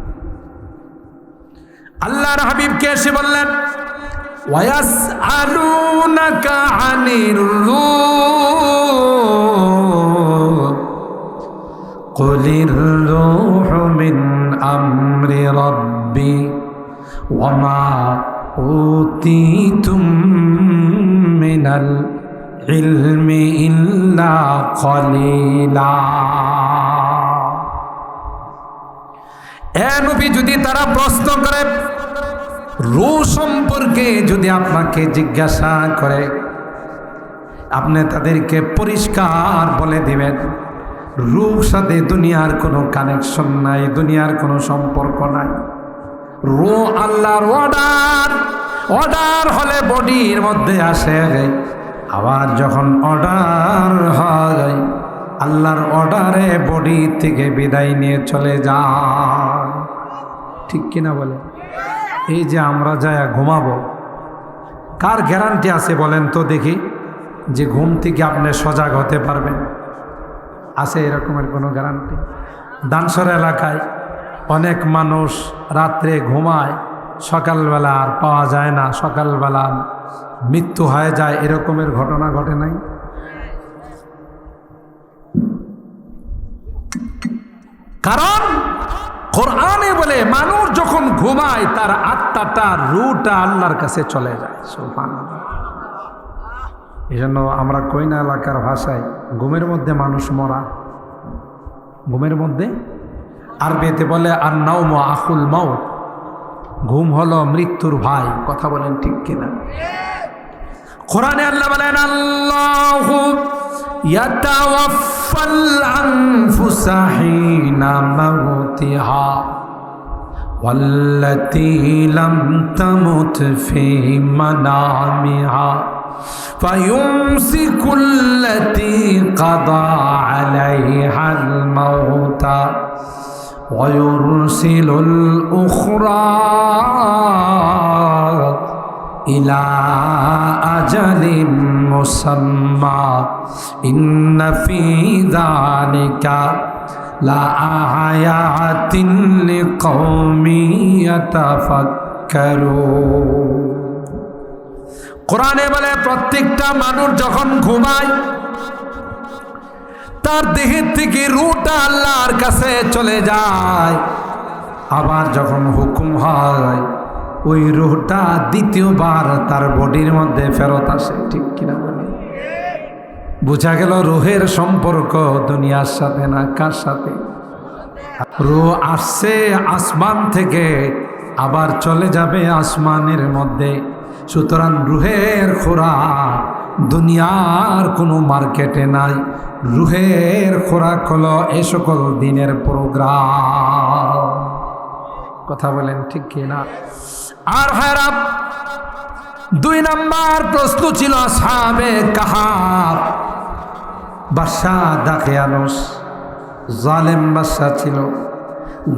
আল্লাহর হাবিবকে এসে বললেন, ওয়ায়াসআলুনাকা আনির রূহ কুলির রূহু মিন আমরি রাব্বি ওয়া মা উতীতুম মিনাল ইলমি ইল্লা কলিলা। এ নবী, যদি তারা প্রশ্ন করে, রূহ সম্পর্কে যদি আপনাকে জিজ্ঞাসা করে, আপনি তাদেরকে পরিষ্কার বলে দিবেন, রূহর সাথে দুনিয়ার কোনো কানেকশন নাই, দুনিয়ার কোনো সম্পর্ক নাই। রূহ আল্লাহর অর্ডার হলে বডির মধ্যে আসে, আবার যখন অর্ডার হয় আল্লাহর অর্ডারে বডি থেকে বিদায় নিয়ে চলে যায়। ঠিক কিনা বলে? এই যে আমরা যায় ঘুমাবো, কার গ্যারান্টি আছে বলেন তো দেখি যে ঘুম থেকে আপনি সজাগ হতে পারবেন? আছে এরকমের কোনো গ্যারান্টি? দানসর এলাকায় অনেক মানুষ রাত্রে ঘুমায়, সকালবেলা আর পাওয়া যায় না, সকালবেলা মৃত্যু হয়ে যায়, এরকমের ঘটনা ঘটে নাই? কারণ কোরআনে বলে মানুষ যখন ঘুমায় তার আত্মাটা, রূহটা আল্লাহর কাছে চলে যায়। সুবহানাল্লাহ। এই জন্য আমরা কইনা এলাকার ভাষায় ঘুমের মধ্যে মানুষ মরা, ঘুমের মধ্যে আরবিতে বলে আর নাওম আখুল মাউত, ঘুম হলো মৃত্যুর ভাই। কথা বলেন ঠিক কিনা? কোরআনে আল্লাহ বলেন, আল্লাহু ইয়াতাওয়াফাল আনফুসা হিনা মাউতিহা ওয়াল্লাতী লাম তামুত ফি মানামিহা ফায়ুমসিকুল্লাতী কাদা আলাইহাল মাউতা ওয়ায়ুরসিলুল উখরা ইলা আজালিম মুসাম্মা ইন্না ফি যালিকা লা আয়াতিন লিকওমি ইয়াতাফাক্কারুন। কোরআনে বলে প্রত্যেকটা মানুষ যখন ঘুমায় তার দেহের থেকে রূহটা আল্লাহর কাছে চলে যায়, আবার যখন হুকুম হয় ওই রূহটা দ্বিতীয়বার তার বডির মধ্যে ফেরত আসে। ঠিক কিনা বলে? বোঝা গেল রূহের সম্পর্ক দুনিয়ার সাথে না, কার সাথে? রূহ আসছে আসমান থেকে, আবার চলে যাবে আসমানের মধ্যে। সুতরাং রূহের খোরাক দুনিয়ার কোনো মার্কেটে নাই। রূহের খোরাক হলো এ সকল দিনের প্রোগ্রাম। কথা বলেন ঠিক কিনা? আর হায়রাম 2 নাম্বার প্রশ্ন ছিল আসহাবে কাহাফ। বাদশাহ দাকিয়ানুস জালেম বাদশাহ ছিল,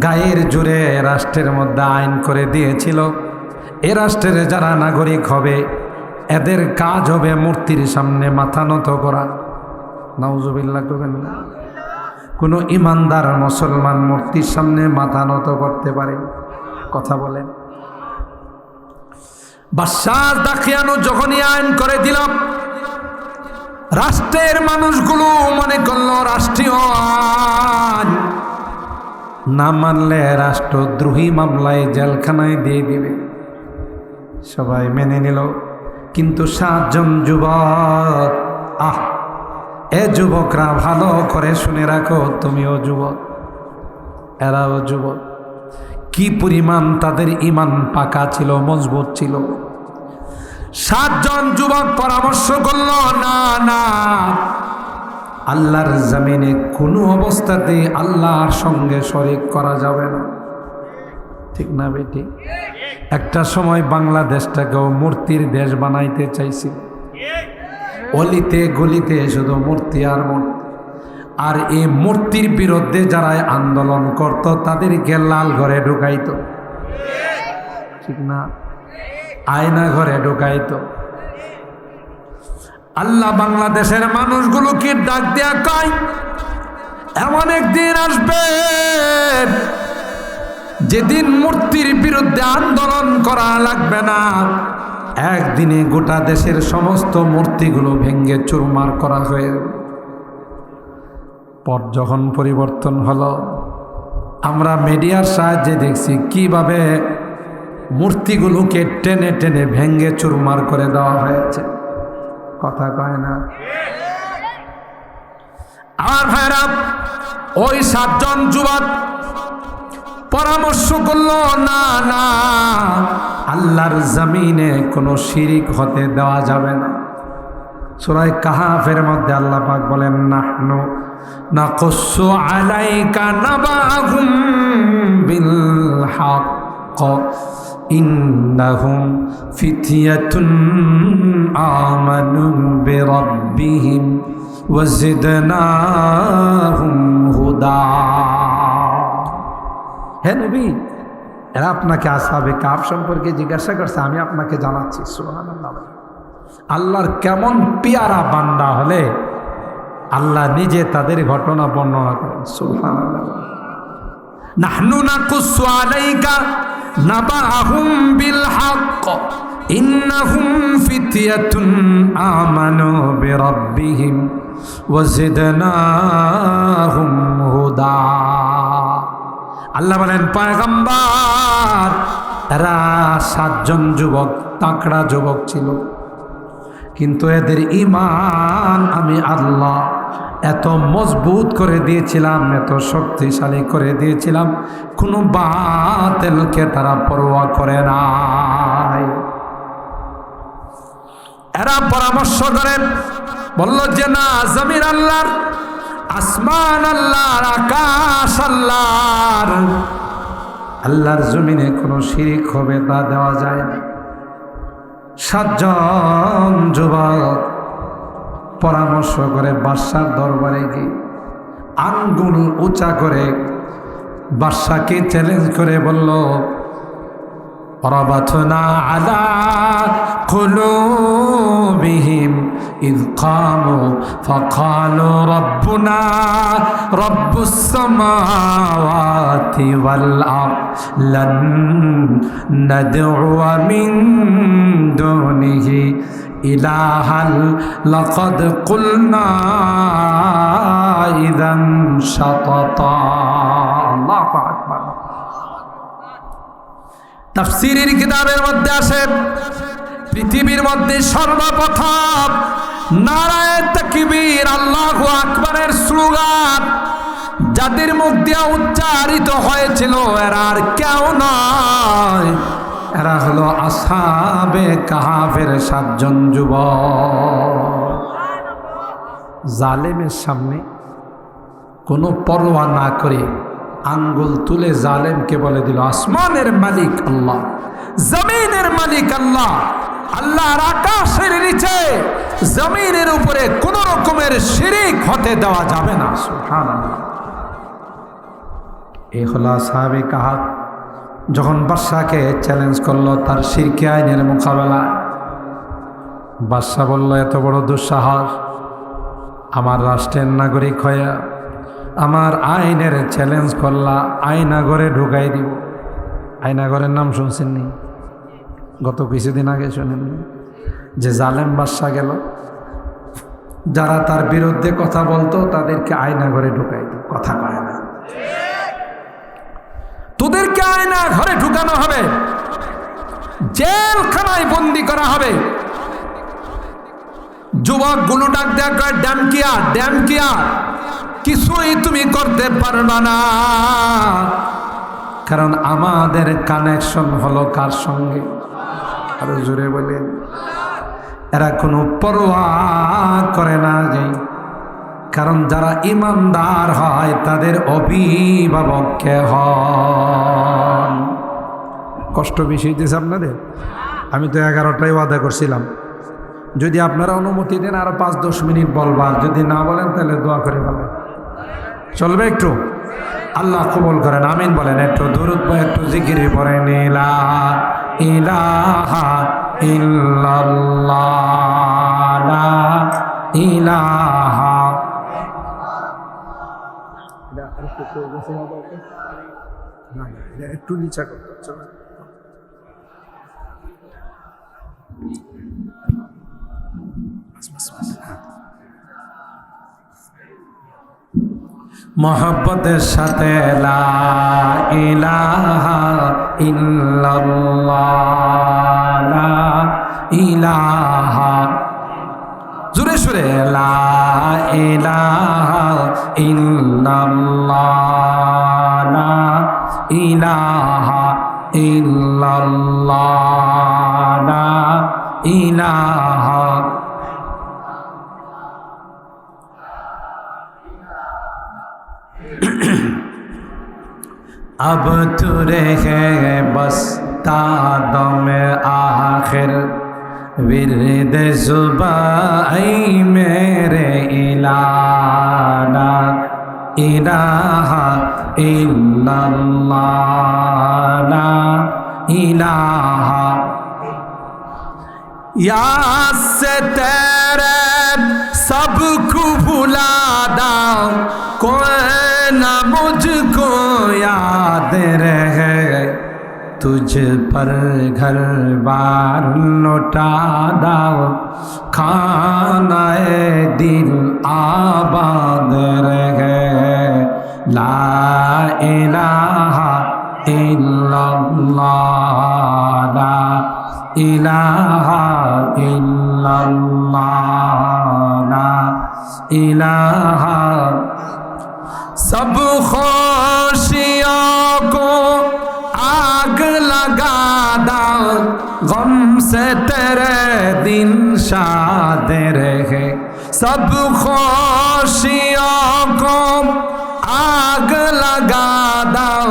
গায়ের জোরে রাষ্ট্রের মধ্যে আইন করে দিয়েছিল, এ রাষ্ট্রের যারা নাগরিক হবে এদের কাজ হবে মূর্তির সামনে মাথা নত করা। নাউজুবিল্লাহ করবেন না। কোনো ইমানদার মুসলমান মূর্তির সামনে মাথা নত করতে পারে? কথা বলেন। বাদশাহ দাকিয়ানুস যখনই আইন করে দিল, রাষ্ট্রের মানুষগুলো মনে করলো রাষ্ট্রীয় আইন না মানলে রাষ্ট্রদ্রোহী মামলায় জেলখানায় দিয়ে দিবে। সবাই মেনে নিল, কিন্তু 7 জন যুবক, এ যুবকরা ভালো করে শুনে রাখো, তুমিও যুবক, এরাও যুবক, কি পরিমাণ তাদের ঈমান পাকা ছিল, মজবুত ছিল। 7 জন যুবক পরামর্শ করল, না না, আল্লাহর জমিনে কোনো অবস্থাতে আল্লাহর সঙ্গে শরীক করা যাবে না। ঠিক না বেটি? একটা সময় বাংলাদেশটাকেও মূর্তির দেশ বানাইতে চাইছিল, অলিতে গলিতে শুধু মূর্তি আর মূর্তি। আর এই মূর্তির বিরুদ্ধে যারা আন্দোলন করত তাদেরকে লাল ঘরে ঢুকাইতো, ঠিক না? আয়না ঘরে ঢুকাইতো। আল্লাহ বাংলাদেশের মানুষগুলোকে ডাক দেয়া কয়, এমন একদিন আসবে যেদিন মূর্তির বিরুদ্ধে আন্দোলন করা লাগবে না, একদিনে গোটা দেশের সমস্ত মূর্তিগুলো ভেঙ্গে চুরমার করা হয়ে। পর যখন পরিবর্তন হলো, আমরা মিডিয়ার সাহায্যে দেখছি কিভাবে মূর্তিগুলোকে টেনে টেনে ভেঙ্গে চুরমার করে দেওয়া হয়েছে। কথা কয় না? আমার ভাইরা, ওই 7 জন যুবক পরামর্শ করলো, না না, আল্লাহর জমিনে কোনো শিরিক হতে দেওয়া যাবে না। সূরা কাহাফের মধ্যে আল্লাহ পাক বলেন, নাহনু নাকুসু আলাইকা নাবাহুম বিল হক ইন্নাহুম ফিতয়াতুন আমানু বিরাব্বিহিম ওয়াজিদনাহুম হুদা। হে নবী, এরা আপনাকে আসহাবে কাফ সম্পর্কে জিজ্ঞাসা করছে, আমি আপনাকে জানাচ্ছি। সুবহানাল্লাহ। আল্লাহর কেমন পেয়ারা বান্দা হলে আল্লাহ নিজে তাদের ঘটনা বর্ণনা করেন। সুবহানাল্লাহ। নাহনু নাকুসু আলাইকা নাবাহুম বিল হক ইন্নাহুম ফিতয়াতুন আমানু বিরাব্বিহিম ওয়াজিদনাহুম হুদা। আল্লাহ বলেন, পয়গম্বর, এরা 7 জন যুবক, তাকড়া যুবক ছিল, কিন্তু এদের ঈমান আমি আল্লাহ এত মজবুত করে দিয়েছিলাম, এত শক্তিশালী করে দিয়েছিলাম, কোনো বাতিলকে তারা পরোয়া করে নাই। এরা পরামর্শ করে বলল যে না, জমিন আল্লাহর, আসমান আল্লাহর, আকাশ আল্লাহর, আল্লাহর জমিনে কোনো শিরিক হবে তা দেওয়া যায় না। 7 জন যুবক পরামর্শ করে বাদশার দরবারে গিয়ে আঙ্গুল উঁচা করে বাদশাকে চ্যালেঞ্জ করে বলল, রাবাতনা আলা কুলুবিহিম ইয কামু ফাকালু রাব্বুনা রাব্বুস সামাওয়াতি ওয়াল আরদ লান নাদউয়া মিন দুনিহি ইলাহান লাকাদ কুলনা ইযান শাতাতা। আল্লাহু আকবার। তাফসীরের কিতাবের মধ্যে আসে, পৃথিবীর মধ্যে সর্বপ্রথম নারায়ে তাকবীর, আল্লাহু আকবারের স্লোগান যাদের মুখ দিয়ে উচ্চারিত হয়েছিল, এরা আর কেউ নয়, এরা হলো আসহাবে কাহাফের 7 জন যুবক। জালেমের সামনে কোনো পরোয়া না করে আঙ্গুল তুলে জালেমকে বলে দিল, আসমানের মালিক আল্লাহ, জমিনের মালিক আল্লাহ, আল্লাহর আকাশের নিচে জমিনের উপরে কোন রকমের শিরিক হতে দেওয়া যাবে না। সুবহানাল্লাহ। এই হলো আসহাবে কাহাফ। যখন বাদশাকে চ্যালেঞ্জ করলো তার শিরকি আইনের মোকাবেলা, বাদশা বলল, এত বড় দুঃসাহস, আমার রাষ্ট্রের নাগরিক হয়ে আমার আইনের চ্যালেঞ্জ করলা, আয়নাঘরে ঢুকাই দিব। আয়নাঘরের নাম শুনছেননি? গত কিছুদিন আগে শুনেননি যে জালেম বাদশা গেল, যারা তার বিরুদ্ধে কথা বলতো তাদেরকে আয়নাঘরে ঢুকাই দিব। কথা কয় না? তোদেরকে আয়নাঘরে ঢুকানো হবে, জেলখানায় বন্দি করা হবে। যুবকগুলো ডাক দেয়া কয়, ড্যামকিয়া, ড্যামকিয়া, কিছুই তুমি করতে পারবা না, কারণ আমাদের কানেকশন হলো কার সঙ্গে? আরো জোরে বলেন। এরা কোনো পরোয়া করে না, যে কারণ যারা ইমানদার হয় তাদের অভিভাবক কে হন। কষ্ট বেশি হইতেছে আপনাদের? আমি তো 11টায় ওয়াদা করছিলাম, যদি আপনারা অনুমতি দেন আরো 5-10 মিনিট বলবা, যদি না বলেন তাহলে দোয়া করে বলেন। চলবে একটু? আল্লাহ কবুল করেন, আমিন বলেন। একটু দুরূদ বা একটু জিকির পড়েন। লা ইলাহা ইল্লাল্লাহ, লা ইলাহা। একটু নিচা করতে মোহব্বতের সাথে লা ইলাহা ইল্লাল্লাহ, লা ইলাহা। জোরে সুরে লা ইলাহা ইল্লাল্লাহ, লা ইলাহা ইল্লাল্লাহ, লা ইলাহা। अब तू रहे बस तादम आखिर विरद जुबाई मेरे इलाहा इलाहा इल्लल्लाह, ला इलाहा। याद से तेरे सबको भुला दा, कोई ना मुझको याद रहे, तुझ पर घर बार लौटा दाओ, खाना दिल आबाद रहे। ला इलाहा इल्लल्लाह, ला इलाहा इल्लल्लाह, ला इलाहा। सब खुशियों को आग लगा दाओ, गम से तेरे दिन शाद रहे। सब खुशियों को आग लगा दाओ,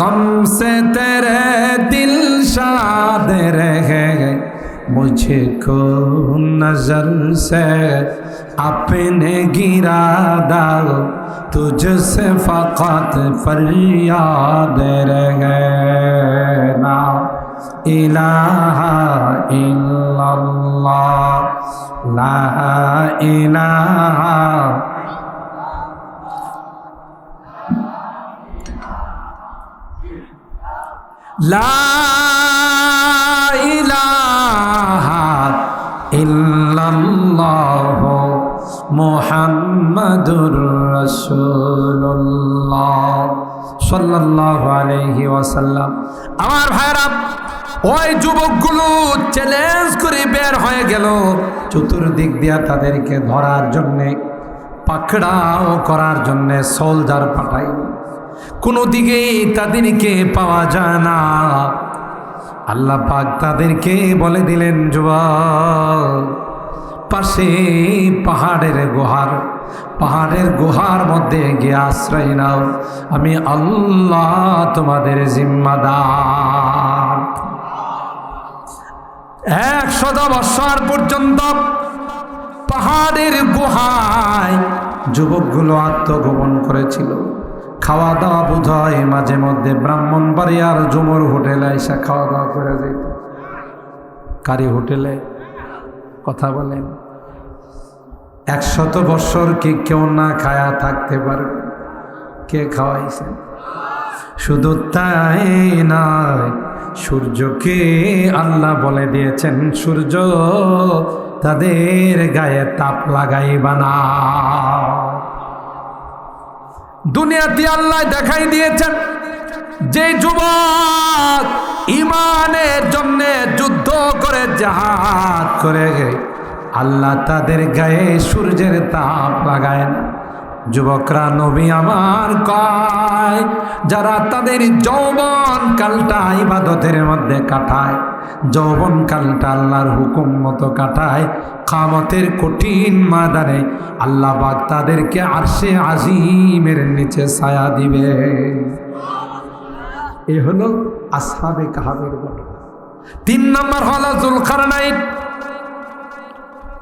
गम से तेरे दिल शाद रहे। मुझको नजर से अपने गिरा दाओ, तुझसे फकत फरियाद रहे। ला इलाहा इल्लल्लाह, ला इलाहा। ला इलाहा इल्लल्लाह मुहम्मदुर রাসূলুল্লাহ সাল্লাল্লাহু আলাইহি ওয়াসাল্লাম। আমার ভাইরা, ওই যুবকগুলো চ্যালেঞ্জ করে বের হয়ে গেল চতুর্দিক দিয়া তাদেরকে ধরার জন্যে, পাকড়াও করার জন্যে সোলজার পাঠাই। কোনো দিকেই তাদেরকে পাওয়া যায় না। আল্লাহ পাক তাদেরকে বলে দিলেন, যুবক, পাশে পাহাড়ের গুহার মধ্যে গিয়ে আশ্রয় নাও, আমি আল্লাহ তোমাদের জিম্মাদার। 100 বছর পর্যন্ত পাহাড়ের গুহায় যুবকগুলো আত্মগোপন করেছিল। খাওয়া দাওয়া বোধ হয় মাঝে মধ্যে ব্রাহ্মণবাড়িয়ার জুমুর হোটেলে এসে খাওয়া দাওয়া করে যেত। কারি হোটেলে কথা বলেন, 100 বছর কি কেউ না খায়া থাকতে পারবে? কে খাওয়াইছে? শুধু তাই নয়, সূর্যকে আল্লাহ বলে দিয়েছেন, সূর্য তাদের গায়ে তাপ লাগাইবা না। দুনিয়াতে আল্লাহ দেখাই দিয়েছেন, যে যুবক ইমানের জন্য যুদ্ধ করে জিহাদ করে, আল্লাহ তাদের গায়ে সূর্যের তাপ লাগায় না। যুবকরা নবী আমার কয়, যারা তাদের যৌবন কালটা ইবাদতের মধ্যে কাটায়, যৌবন কালটা আল্লাহর হুকুম মতো কাটায়, কিয়ামতের কঠিন ময়দানে আল্লাহ পাক তাদেরকে আরশে আজিমের নিচে ছায়া দিবে। এ হলো আসহাবে কাহাফের ঘটনা। 3 নম্বর হলো যুলকারনাইন।